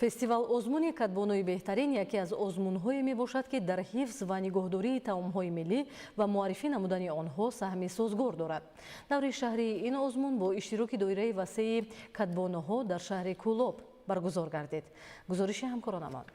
фестивал озмуни кадбонои беҳтарин яке аз озмунҳое мебошад ки дар ҳифз ва нигоҳдории таомҳои миллӣ ва муаррифӣ намудани онҳо саҳми созгор дорад. даври шаҳри ин озмун бо иштироки доираи васеи кадбоноҳо дар шаҳри кӯлоб баргузор гардид. гузориши ҳамкоронамон.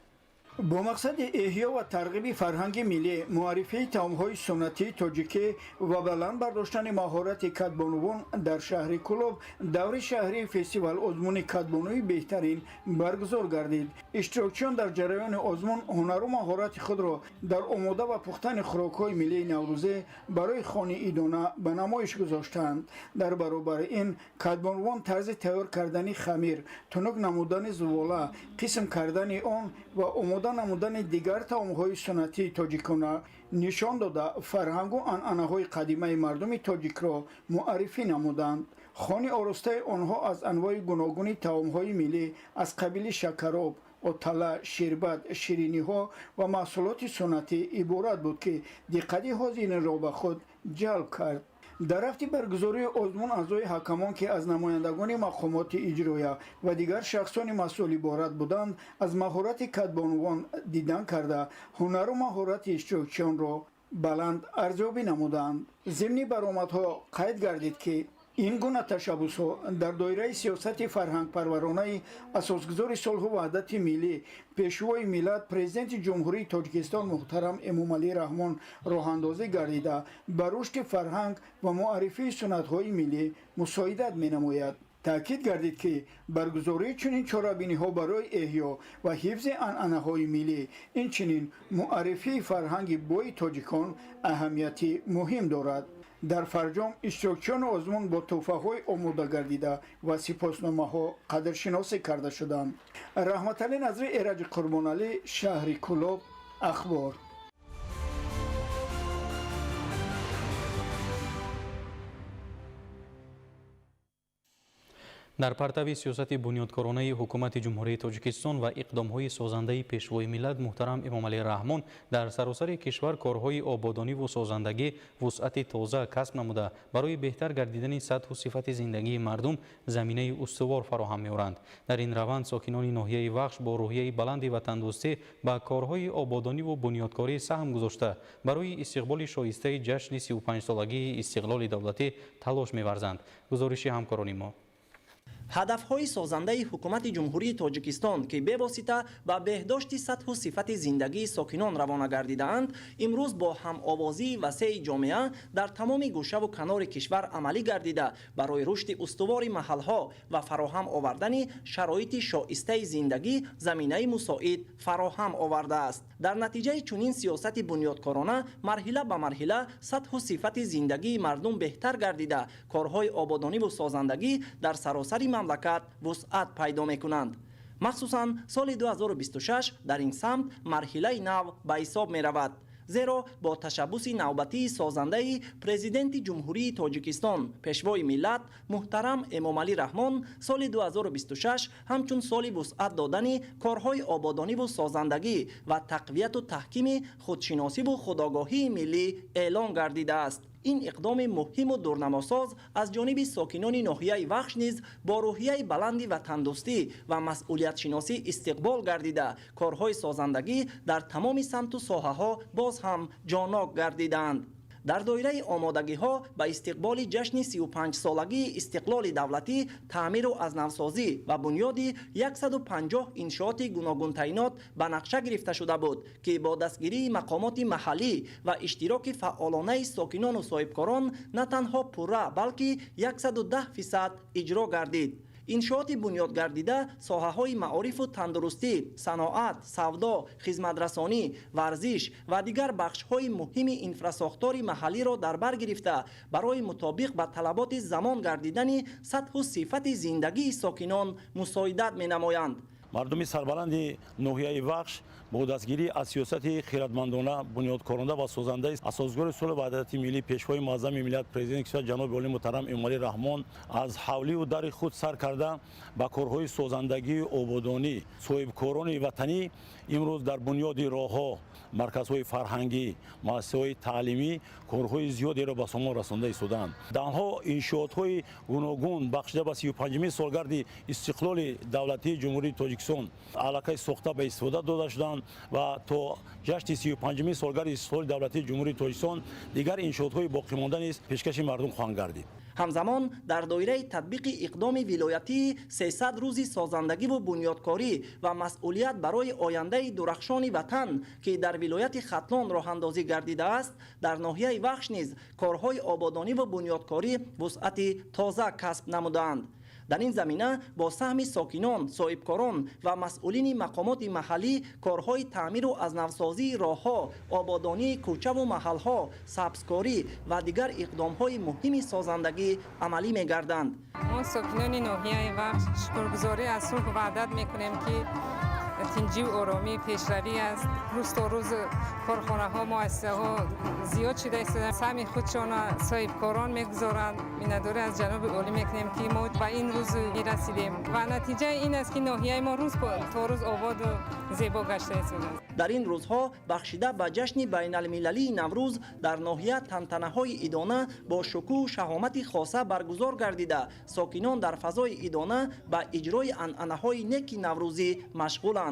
با مقصد احیا و ترغیب فرهنگ ملی، معرفی طعم‌های سنتی تاجیکی و بلند برداشتن مهارت کدبانوان در شهر کلوب دور شهری فستیوال ازمون کدبانوی بهترین برگزار گردید. اشتراکچیان در جریان ازمون هنر و مهارت خود را در آماده و پختن خوراک‌های ملی نوروزی برای خانه ایدانه به نمایش گذاشتند. در برابر این کدبانوان طرز تیار کردن خمیر، تنک نمودن زواله، قسم کردن آن و آماده نمودن دیگر طعم‌های سنتی تاجیکانه نشان داده فرهنگ و عنعنه‌های قدیمی مردم تاجیک را معرفی نمودند. خانه آراسته آنها از انواع گوناگون طعم‌های ملی از قبیل شکراب، آتله، شربت، شیرینی‌ها و محصولات سنتی عبارت بود که دقت حاضرین را به خود جلب کرد. در رفت برگزاری ازمون اعضای حکمان که از نمایندگان مقامات اجرایی و دیگر شخصان مسئول عبارت بودند از مهارت کدبانوان دیدن کرده هنر و مهارت اشتراکچیان را بلند ارزیابی نمودند. ضمن برآمدها قید گردید که این گونه تشبس‌ها در دایره سیاست فرهنگ پرورانه اساسگذار صلح و وحدت ملی پیشوای ملت پرزیدنت جمهوری تاجیکستان محترم امامعلی رحمان راه اندازی گردیده به رشد فرهنگ و معرفی سنت‌های ملی مساعدت می‌نماید. تاکید گردید که برگزاری چنین چاره‌بینی‌ها برای احیا و حفظ عنعنه‌های ملی اینچنین معرفی فرهنگ بوی تاجیکان اهمیتی مهم دارد. در فرجام اشتراکچیان آزمون با تحفه‌های آماده گردیده و سپاسنامه‌ها قدرشناسی کرده شدند. رحمتعلی نظری، ایرج قربانعلی، شهر کلوب، اخبار. در پرتو سیاست بنیادکارانه حکومت جمهوری تاجیکستان و اقدام‌های سازنده پیشوای ملت محترم امامعلی رحمان در سراسر کشور کارهای آبادانی و سازندگی وسعت تازه کسب نموده برای بهتر گردیدن سطح و صفت زندگی مردم زمینه استوار فراهم می‌آورند. در این روند ساکنان ناحیه وخش با روحیه بلند وطن‌دوستی به کارهای آبادانی و بنیادکاری سهم گذاشته برای استقبال شایسته جشن 35 سالگی استقلال دولتی تلاش می‌ورزند. گزارش همکاران ما. هدفهای سازنده حکومت جمهوری تاجیکستان که به واسطه به بهداشت سطح و صفت زندگی ساکنان روانه گردیده‌اند، امروز با هم‌آوازی وسیع جامعه در تمام گوشه و کنار کشور عملی گردیده برای رشد استوار محل‌ها و فراهم آوردن شرایط شایسته زندگی زمینه مساعد فراهم آورده است. در نتیجه چنین سیاست بنیادکارانه مرحله به مرحله سطح و صفت زندگی مردم بهتر گردیده کارهای آبادانی و سازندگی در سراسر مملکت وسعت پیدا می‌کنند. مخصوصاً سال 2026 در این سمت مرحله نو به حساب می‌رود، زیرا با تشبث نوبتی سازنده پرزیدنت جمهوری تاجیکستان پیشوای ملت محترم امامعلی رحمان سال 2026 همچون سال وسعت دادن کارهای آبادانی و سازندگی و تقویت و تحکیم خودشناسی و خودآگاهی ملی اعلان گردیده است. این اقدام مهم و دورنماساز از جانب ساکنان ناحیه وخش نیز با روحیه بلند وطن‌دوستی و مسئولیت شناسی استقبال گردیده کارهای سازندگی در تمام سمت و ساحه‌ها باز هم جاناک گردیدند. در دایره آمادگی‌ها به استقبال جشن 35 سالگی استقلال دولتی تعمیر و ازنوسازی و بنیاد 150 انشاءات گوناگون تعینات به نقشه گرفته شده بود که با دستگیری مقامات محلی و اشتراک فعالانه ساکنان و صاحبکاران نه تنها پوره بلکه 110% اجرا گردید. انشاءات بنیاد گردیده ساحه‌های معارف و تندرستی، صناعت، سودا، خدمت‌رسانی، ورزش و دیگر بخش‌های مهم انفراساختار محلی را در بر گرفته برای مطابق به طلبات زمان گردیدن سطح و صفت زندگی ساکنان مساعدت می‌نمایند. مردم سربلند ناحیه وخش با دستگیری از سیاست خیرتمندانه بنیادکارانه و سازنده اساسگار صلح و وحدت ملی پیشوای معظم ملت پرزیدنت کشور جناب عالی محترم امامعلی رحمان از حولی و در خود سر کرده با کارهای سازندگی آبادانی صاحبکاران وطنی امروز در بنیاد راه‌ها، مرکزهای فرهنگی، مؤسسه‌های تعلیمی کارهای زیادی را به ثمر رسانده ایستادند. دهها انشاءات‌های گوناگون بخشیده به 35مین سالگرد استقلال دولتی جمهوری تاجیکستان علاقه ساخته به استفاده داده شدند و تا جشن 35مین سالگرد استقلال دولتی جمهوری تاجیکستان دیگر انشاءات‌های باقی مانده نیز پیشکش مردم خواهند گردید. همزمان در دایره تطبیق اقدام ولایتی 300 روزی سازندگی و بنیادکاری و مسئولیت برای آینده درخشان وطن که در ولایت ختلان راه اندازی گردیده است، در ناحیه وخش نیز کارهای آبادانی و بنیادکاری وسعت تازه کسب نمودند. در این زمینه با سهم ساکنان، صاحبکاران و مسئولین مقامات محلی کارهای تعمیر و ازنوسازی راه‌ها، آبادانی کوچه و محل‌ها، سبزکاری و دیگر اقدام‌های مهم سازندگی عملی می‌گردند. ما ساکنان ناحیه وخش شکرگزاری از صلح و وحدت می‌کنیم که تنجی و آرامی پیشروی است. روز تا روز کارخانه ها، مؤسسه ها زیاد شده است. سهم خودشان صاحبکاران میگذارند. مینداره از جناب عالی میکنیم که ما به این روز میرسیدیم و نتیجه این است که ناحیه ما روز تا روز آباد و زیبا گشته است. در این روزها بخشیده به جشن بین المللی نوروز در ناحیه تنتنه‌های ایدانه با شکوه و شهامت خاصه برگزار گردیده ساکنان در فضای ایدانه به اجرای عنعنه‌های نیک نوروزی مشغولند.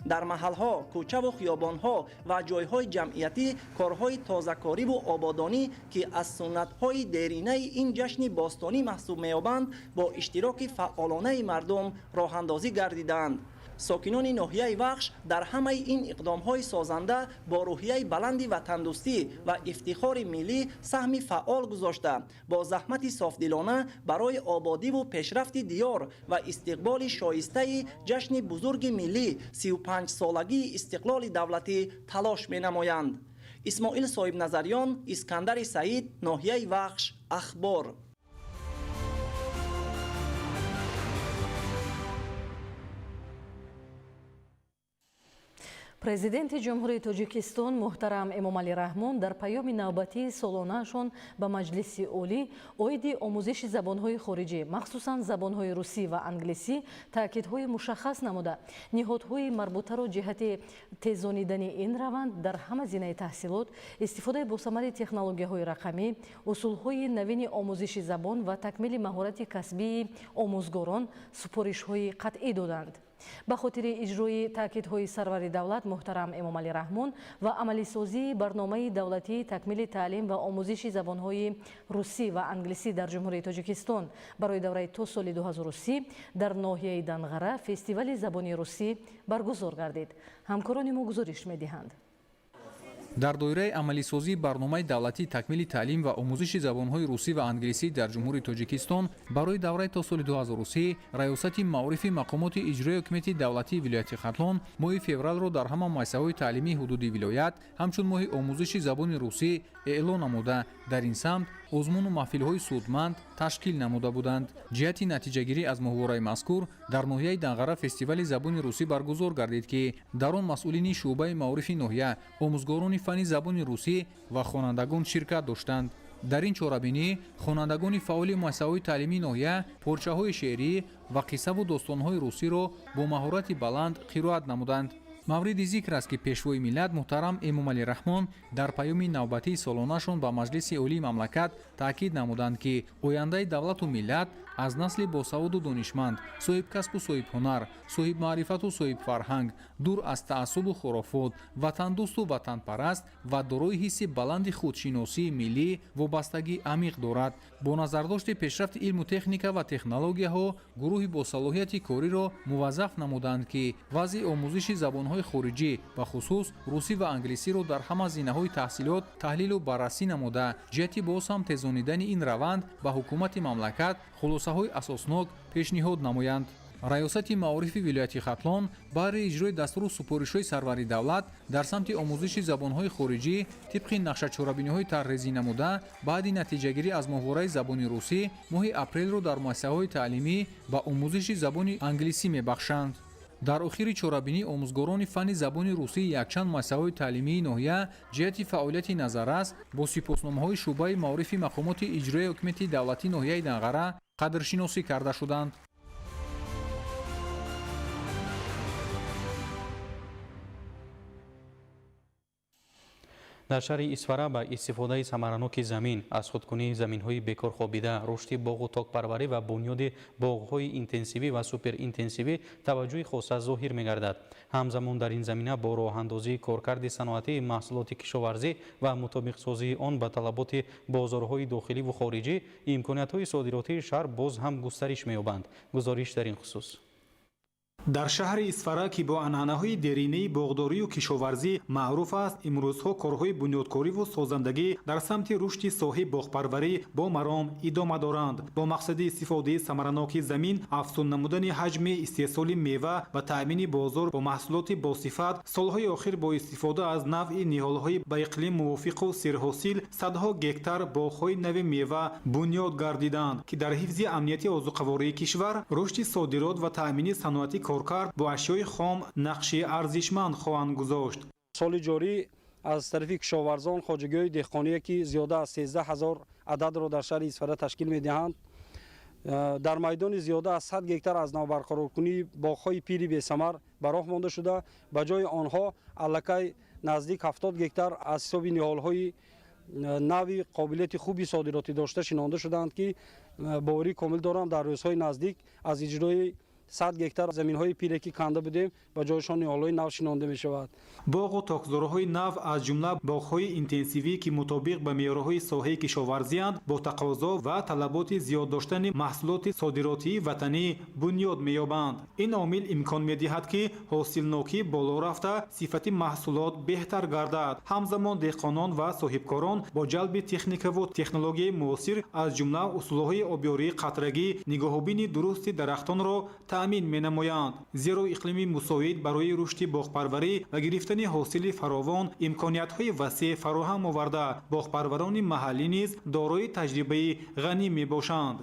در محل‌ها، کوچه و خیابان‌ها و جای‌های جمعیتی کارهای تازه‌کاری و آبادانی که از سنت‌های دیرینه این جشن باستانی محسوب می‌یابند با اشتراک فعالانه مردم راه اندازی گردیدند. ساکنان ناحیه وخش در همه این اقدام‌های سازنده با روحیه بلند وطن‌دوستی و افتخار ملی سهم فعال گذاشته، با زحمت صافدلانه برای آبادی و پیشرفت دیار و استقبال شایسته جشن بزرگ ملی 35 سالگی استقلال دولتی تلاش می‌نمایند. اسماعیل صاحب نظریان، اسکندر سعید، ناحیه وخش، اخبار. президенти ҷумҳурии тоҷикистон муҳтарам эмомалӣ раҳмон дар паёми навбатии солонаашон ба маҷлиси олӣ оиди омӯзиши забонҳои хориҷӣ махсусан забонҳои русӣ ва англисӣ таъкидҳои мушаххас намуда ниҳодҳои марбутаро ҷиҳати тезонидани ин раванд дар ҳама зинаи таҳсилот истифодаи босамари технологияҳои рақамӣ усулҳои навини омӯзиши забон ва такмили маҳорати касбии омӯзгорон супоришҳои қатъӣ доданд. ба хотири иҷрои таъкидҳои сарвари давлат муҳтарам эмомалӣ раҳмон ва амалисозии барномаи давлатии такмили таълим ва омӯзиши забонҳои русӣ ва англисӣ дар ҷумҳурии тоҷикистон барои давраи то соли 2030 дар ноҳияи Данғара фестивали забони русӣ баргузор гардид. ҳамкорони мо гузориш медиҳанд. дар доираи амалисозии барномаи давлатии такмили таълим ва омӯзиши забонҳои русӣ ва англисӣ дар ҷумҳурии тоҷикистон барои давраи то соли 2030 раёсати маърифи мақомоти иҷрои ҳукумати давлатии вилояти Хатлон моҳи февралро дар ҳама муассисаҳои таълимии ҳудуди вилоят ҳамчун моҳи омӯзиши забони русӣ эълон намуда дар ин самт озмуну маҳфилҳои судманд ташкил намуда буданд. ҷиҳати натиҷагирӣ аз моҳвораи мазкур дар ноҳияи Данғара фестивали забони русӣ баргузор гардид ки дар он масъулини шуъбаи маърифи ноҳия омӯзгорони фанни забони русӣ ва хонандагон ширкат доштанд. дар ин чорабинӣ хонандагони фаъоли муассисаҳои таълимии ноҳия порчаҳои шеърӣ ва қиссаву достонҳои русиро бо маҳорати баланд қироат намуданд. мавриди зикр аст ки пешвои миллат муҳтарам эмомалӣ раҳмон дар паёми навбатии солонаашон ба маҷлиси олии мамлакат таъкид намуданд ки ояндаи давлату миллат аз насли босаводу донишманд, соҳибкасбу соҳибҳунар, соҳибмаърифату соҳибфарҳанг, дур аз таассубу хурофот, ватандӯсту ватанпараст ва дорои ҳисси баланди худшиносии миллӣ вобастагӣ амиқ дорад. бо назардошти пешрафти илму техника ва технологияҳо гурӯҳи босалоҳияти кориро муваззаф намуданд ки вазъи омӯзиши забонҳои хориҷӣ бахусус русӣ ва англисиро дар ҳама зинаҳои таҳсилот таҳлилу баррасӣ намуда ҷиҳати боз ҳам тезонидани ин раванд ба ҳукумати мамлакат хулосаҳои асоснок пешниҳод намоянд. раёсати маърифи вилояти Хатлон баҳри иҷрои дастуру супоришҳои сарвари давлат дар самти омӯзиши забонҳои хориҷӣ тибқи нақшачорабиниҳои тарҳрезӣ намуда баъди натиҷагирӣ аз моҳвораи забони русӣ моҳи апрелро дар муассисаҳои таълимӣ ба омӯзиши забони англисӣ мебахшанд. дар охири чорабинӣ омӯзгорони фанни забони русии якчанд муассисаҳои таълимии ноҳия ҷиҳати фаъолияти назаррас бо сипосномаҳои шуъбаи маърифи мақомоти иҷрои ҳукумати давлатии ноҳияи Данғара қадршиносӣ карда шуданд. дар шаҳри исфара ба истифодаи самараноки замин аз худкунии заминҳои бекорхобида рушди боғу токпарварӣ ва бунёди боғҳои интенсивӣ ва суперинтенсивӣ таваҷҷӯҳи хоса зоҳир мегардад. ҳамзамон дар ин замина бо роҳандозии коркарди саноатии маҳсулоти кишоварзӣ ва мутобиқсозии он ба талаботи бозорҳои дохиливу хориҷӣ имкониятҳои содиротии шаҳр боз ҳам густариш меёбанд. гузориш дар ин хусус. дар шаҳри исфара ки бо анъанаҳои деринаи боғдорию кишоварзӣ маъруф аст, имрӯзҳо корҳои бунёдкориву созандагӣ дар самти рушди соҳаи боғпарварӣ бо маром идома доранд. бо мақсади истифодаи самараноки замин, афзун намудани ҳаҷми истеҳсоли мева ва таъмини бозор бо маҳсулоти босифат, солҳои охир бо истифода аз навъи ниҳолҳои ба иқлим мувофиқу сирҳосил садҳо гектар боғҳои нави мева бунёд гардиданд, ки дар ҳифзи амнияти озуқавории кишвар, рушди содирот ва таъмини саноати коркард бо ашёи хом нақши арзишманд хоҳанд гузошт. соли ҷорӣ аз тарафи кишоварзон хоҷагиҳои деҳқоние ки зиёда аз 13 000 ададро дар шаҳри исфара ташкил медиҳанд, дар майдони зиёда аз 100 гектар аз навбарқароркунии боғҳои пири бесамар ба роҳ монда шуда, ба ҷои онҳо аллакай наздик 70 гектар аз ҳисоби ниҳолҳои нави қобилияти хуби содироти дошта шинонда шуданд ки боварӣ комил дорам дар рӯзҳои наздик аз иҷрои 100 گکتار زمین‌های پیرکی کنده بودیم و جایشان نیال‌های نو شنانده می‌شود. باغ و تاکزارهای نو از جمله باغ‌های اینتنسیوی که مطابق به معیارهای ساحه کشاورزی‌اند با تقاضا و طلبات زیاد داشتن محصولات صادراتی وطنی بنیاد می‌یابند. این عامل امکان می‌دهد که حاصلناکی بالا رفته صفت محصولات بهتر گردد. همزمان دهقانان و صاحبکاران با جلب تکنیک و تکنولوژی معاصر از جمله اصولهای آبیاری قطرگی نگاهبین درست درختان را تأمین می‌نمایند. زیرا اقلیم مساعد برای رشد باغپروری و گرفتن حاصل فراوان امکانیت‌های وسیع فراهم آورده باغپروران محلی نیز دارای تجربه غنی میباشند.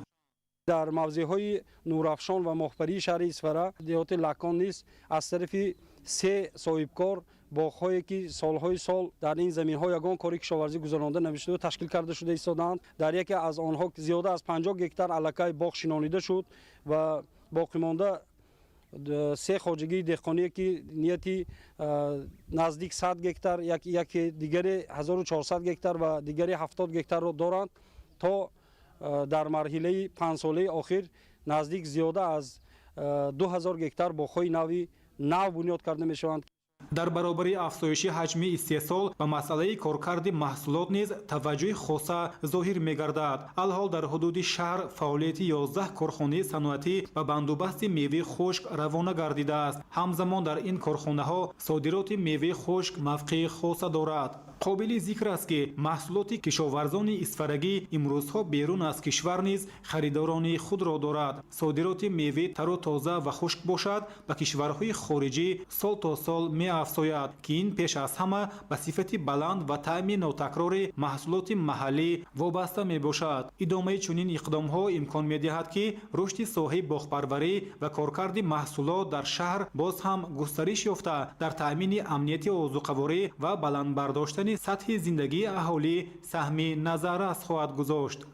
در موضع‌های نورافشان و مخبری شهر اصفهان دیهات لکان نیز از طرف 3 صاحبکار باغ‌هایی که سال‌های سال در این زمین‌ها یگان کاری کشاورزی گذرانده نمی‌شده و تشکیل کرده شده ایستادند. در یکی از آنها زیاده از 50 گکتار علاقه باغ شنانیده شد و باقی مانده 3 خواجگی دهقانی که نیتی نزدیک 100 گکتار یک دیگری 1400 گکتار و دیگری 70 گکتار را دارند تا در مرحله 5 ساله آخر نزدیک زیاده از 2000 گکتار باغ‌های نو بنیاد کرده می‌شوند. در برابر افزایش حجم استحصال و مسئله کارکرد محصولات نیز توجه خاصه ظاهر می‌گردد. الحال در حدود شهر فعالیت 11 کارخانه صنعتی و بندوبست میوه خشک روانه گردیده است. همزمان در این کارخانه‌ها صادرات میوه خشک موقع خاص دارد. قابل ذکر است که محصولات کشاورزان اصفرگی امروزها بیرون از کشور نیز خریداران خود را دارد. صادرات میوه تر و تازه و خشک باشد به کشورهای خارجی سال تا سال می‌افزاید که این پیش از همه به صفت بلند و طعم ناتکرار محصولات محلی وابسته میباشد. ادامه چنین اقدام‌ها امکان می‌دهد که رشد ساحه باغپروری و کارکرد محصولات در شهر باز هم گسترش یافته در تأمین امنیت آذوقه‌واری و بلند برداشتن سطح زندگی اهالی سهم نظررس خواهد گذاشت.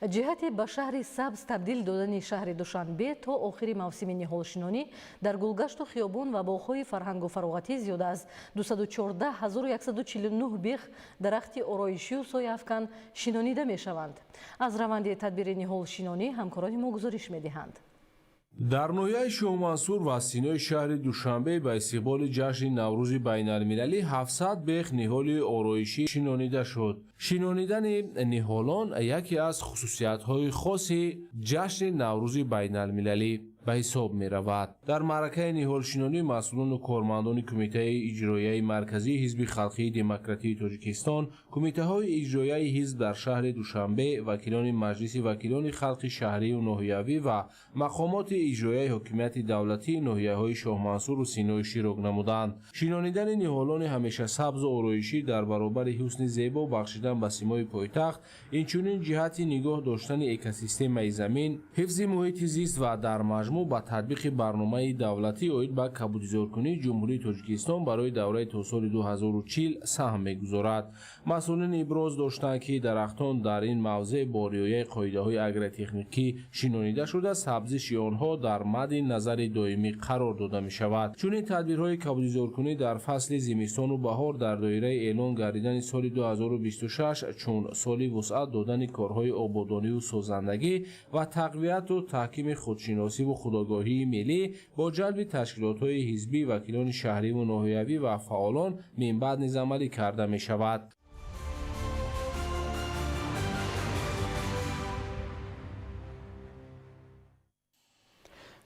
جهت به شهر سبز تبدیل دادن شهر دوشنبه تا آخر موسم نهالشینانی در گلگشت و خیابان و باغ‌های فرهنگ و فراغتی زیاده از 214149 بیخ درخت آرایشی و سایه‌افکن شینانیده می‌شوند. از روند تدبیر نهالشینانی همکاران ما گزارش می‌دهند. در ناحیه شاه منصور و سینای شهر دوشنبه به استقبال جشن نوروز بین‌المللی 700 بیخ نهال آرایشی شینانیده شد. شینانیدن نهالان یکی از خصوصیت‌های خاص جشن نوروز بین‌المللی به حساب می رود. در معرکه نهال شینانی مسئولان و کارمندان کمیته اجرایی مرکزی حزب خلقی دموکراتی تاجیکستان، کمیته های اجرایی حزب در شهر دوشنبه، وکیلان مجلس وکیلان خلق شهری و ناحیوی و مقامات اجرایی حکومت دولتی ناحیه های شاه منصور و سینای شروع نمودند. شینانیدن نهالان همیشه سبز و آرایشی در برابر حسن زیبا بخشیدن به سیمای پایتخت، اینچنین جهت نگاه داشتن اکوسیستم زمین، حفظ محیط زیست و در مجموع با تطبیق برنامه دولتی اوید به کبودیزارکنی جمهوری تاجیکستان برای دوره تا سال 2040 سهم می‌گذارد. مسئولین ابراز داشتند که درختان در این موضع با رعایت قاعده‌های اگرتکنیکی شینانیده شده، سبزش آنها در مد نظر دائمی قرار داده می‌شود. چون این تدبیرهای کبودیزارکنی در فصل زمستان و بهار در دایره اعلان گردیدن سال 2026 چون سالی وسعت دادن کارهای آبادانی و سازندگی و تقویت و تحکیم خودشناسی و خودآگاهی ملی با جلب تشکیلات‌های حزبی، وکیلان شهری و ناحیوی و فعالان من بعد نیز عملی کرده می‌شود.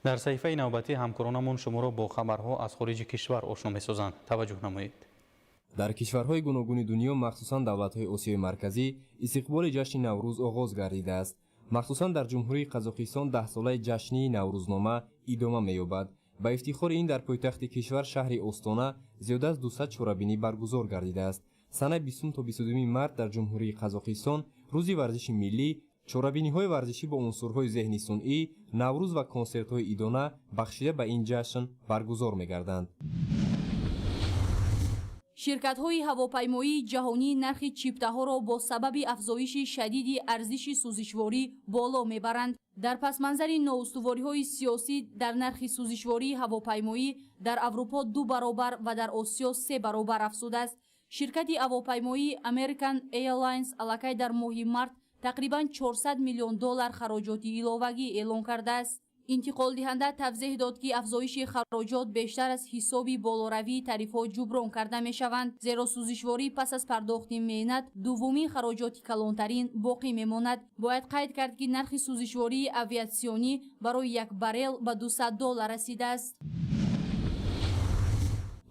در صحیفه نوبتی همکارانمون شما را با خبرها از خارج کشور آشنا می‌سازند. توجه نمایید. در کشورهای گوناگون دنیا مخصوصاً دولت‌های آسیای مرکزی استقبال جشن نوروز آغاز گردیده است. مخصوصاً در جمهوری قزاقستان 10 ساله جشنی نوروزنامه ادامه می‌یابد. با افتخار این در پایتخت کشور شهر استانه زیاده از 200 چورابینی برگزار گردیده است. سنه 20 تا 22 مارس در جمهوری قزاقستان روز ورزش ملی چورابینی‌های ورزشی با عنصرهای ذهنی صنعی، نوروز و کنسرت‌های ایدانه بخشیده به این جشن برگزار می‌گردند. شرکت‌های هواپیمایی جهانی نرخ چیپته‌ها را با سبب افزایش شدید ارزش سوزشواری بالا می‌برند. در پس منظر نااستواری‌های سیاسی در نرخ سوزشواری هواپیمایی در اروپا 2 برابر و در آسیا 3 برابر افزوده است. ширкати ҳавопаймоии American Airlines аллакай дар моҳи март тақрибан $400 миллион хароҷоти иловагӣ эълон кардааст. интиқолдиҳанда тавзеҳ дод ки афзоиши хароҷот бештар аз ҳисоби болоравии тарифҳо ҷуброн карда мешаванд, зеро сӯзишворӣ пас аз пардохти меҳнат дуввумин хароҷоти калонтарин боқӣ мемонад. Бояд қайд кард ки нархи сӯзишвории авиатсионӣ барои як баррел ба $200 расидааст.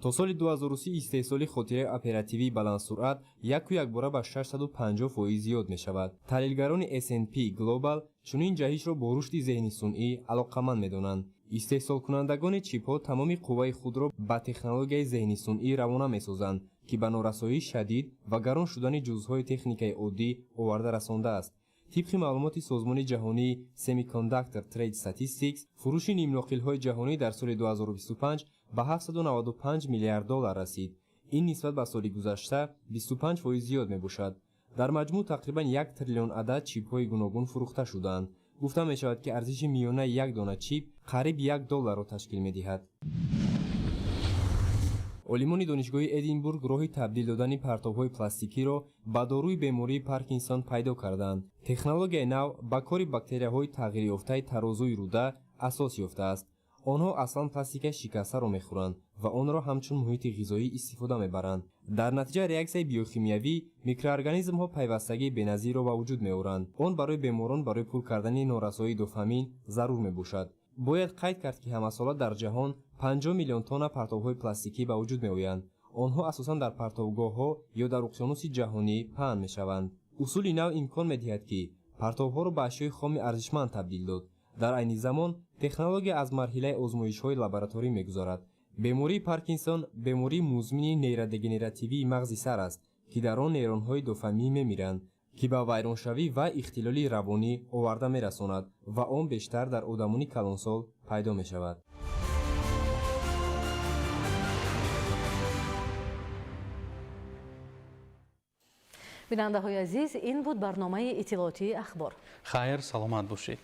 то соли 2030 истеҳсоли хотираи оперативии баландсуръат як бора ба 650% зиёд мешавад. таҳлилгарони S&P Global чунин ҷаҳишро бо рушди зеҳни сунъӣ алоқаманд медонанд. истеҳсолкунандагони чипҳо тамоми қувваи худро ба технологияи зеҳни сунъӣ равона месозанд, ки ба норасоии шадид ва гарон шудани ҷузъҳои техникаи оддӣ оварда расондааст. طبق معلومات سازمان جهانی Semiconductor Trade Statistics، فروش نیمناقل‌های جهانی در سال 2025 به $795 میلیارد رسید. این نسبت به سال گذشته 25% زیاد میباشد. در مجموع تقریبا 1 تریلیون عدد چیپ‌های گوناگون فروخته شدند. گفته میشود که ارزش میانه یک دانه چیپ قریب $1 را تشکیل می‌دهد. олимони донишгоҳи Эдинбург роҳи табдил додани партовҳои пластикиро ба доруи бемории Паркинсон пайдо карданд. Технологияи нав ба кори бактерияҳои тағйирёфтаи тарозуи руда асос ёфтааст. онҳо аслан пластикаи шикастаро мехӯранд ва онро ҳамчун муҳити ғизоӣ истифода мебаранд. дар натиҷаи реаксияи биохимиявӣ микроорганизмҳо пайвастагии беназирро ба вуҷуд меоранд. он барои беморон барои пур кардани норасоии дофамин зарур мебошад. бояд қайд кард ки ҳамасола дар ҷаҳон 50 миллион тонна партовҳои пластикӣ ба вуҷуд меоянд. онҳо асосан дар партовгоҳҳо ё дар уқёнуси ҷаҳонӣ паҳн мешаванд. усули нав имкон медиҳад ки партовҳоро ба ашёи хоми арзишманд табдил дод. дар айни замон технология аз марҳилаи озмоишҳои лабораторӣ мегузарад. бемории Паркинсон бемории музмини нейродегенеративии мағзи сар аст, ки дар он нейронҳои дофамин мемиранд, ки ба вайроншавӣ ва ихтилоли равонӣ оварда мерасонад ва он бештар дар одамони калонсол пайдо мешавад. бинандаҳои азиз, ин буд барномаи иттилоотии ахбор. хайр, саломат бошед.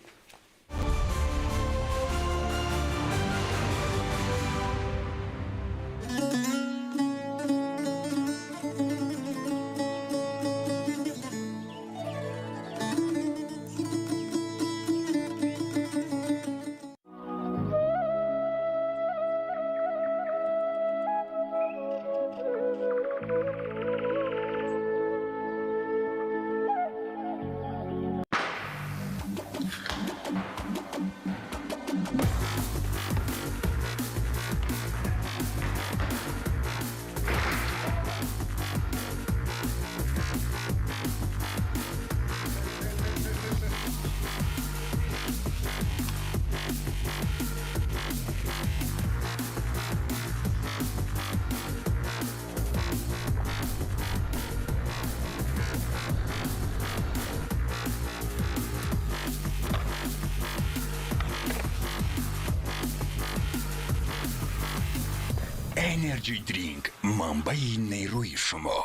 Energy Drink منبع نیروی شما.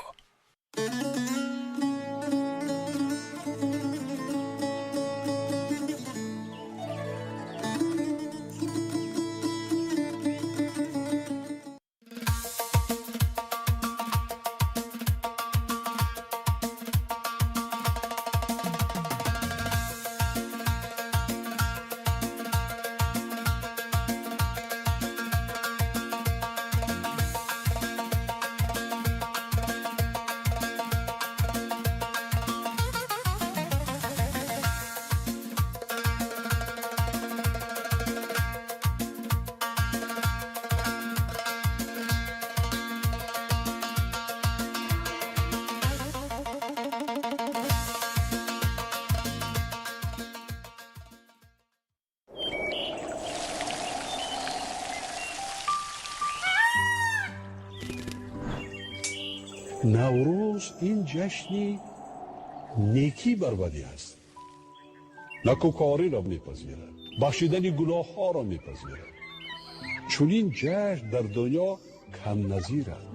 نوروز این جشنی نیکی بربدی است. نکوکاری را میپذیرد، بخشیدن گناه ها را میپذیرد. چون این جشن در دنیا کم نظیر است.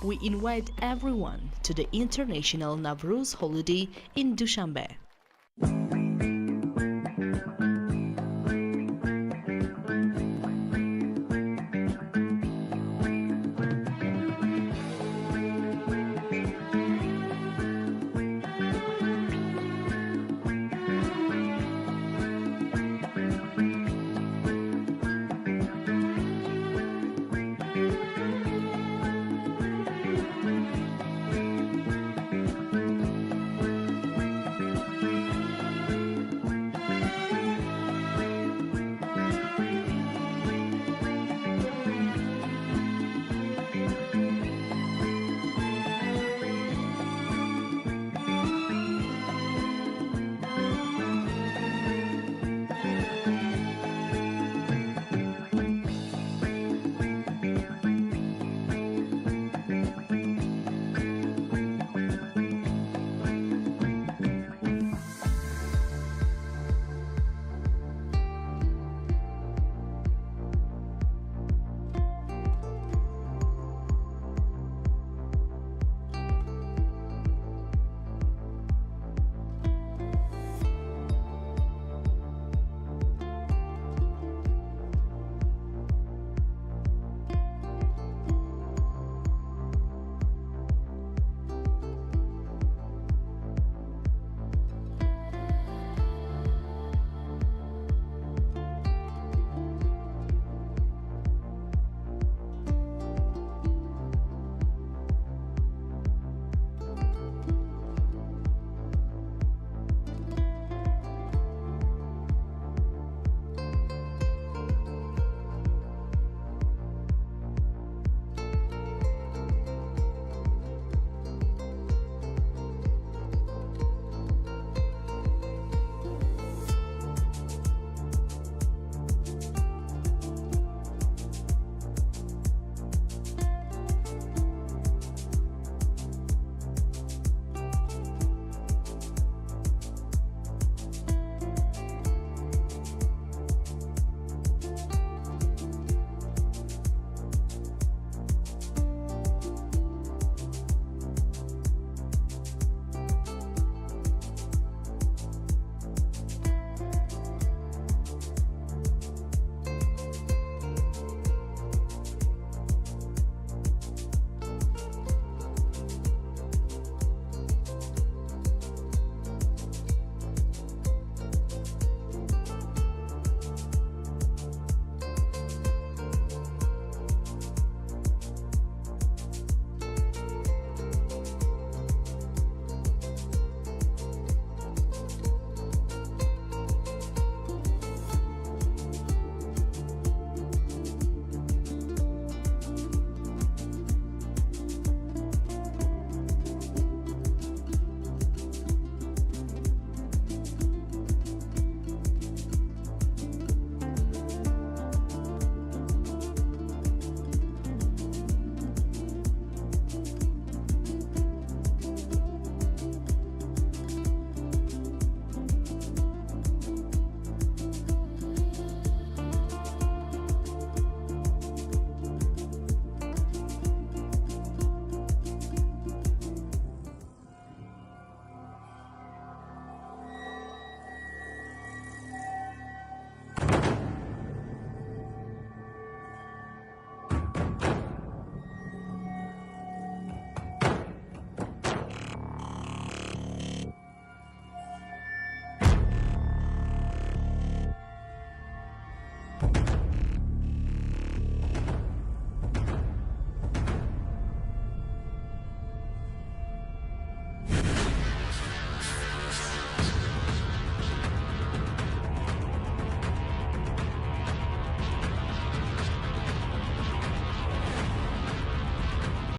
We invite everyone to the International Nowruz holiday in Dushanbe.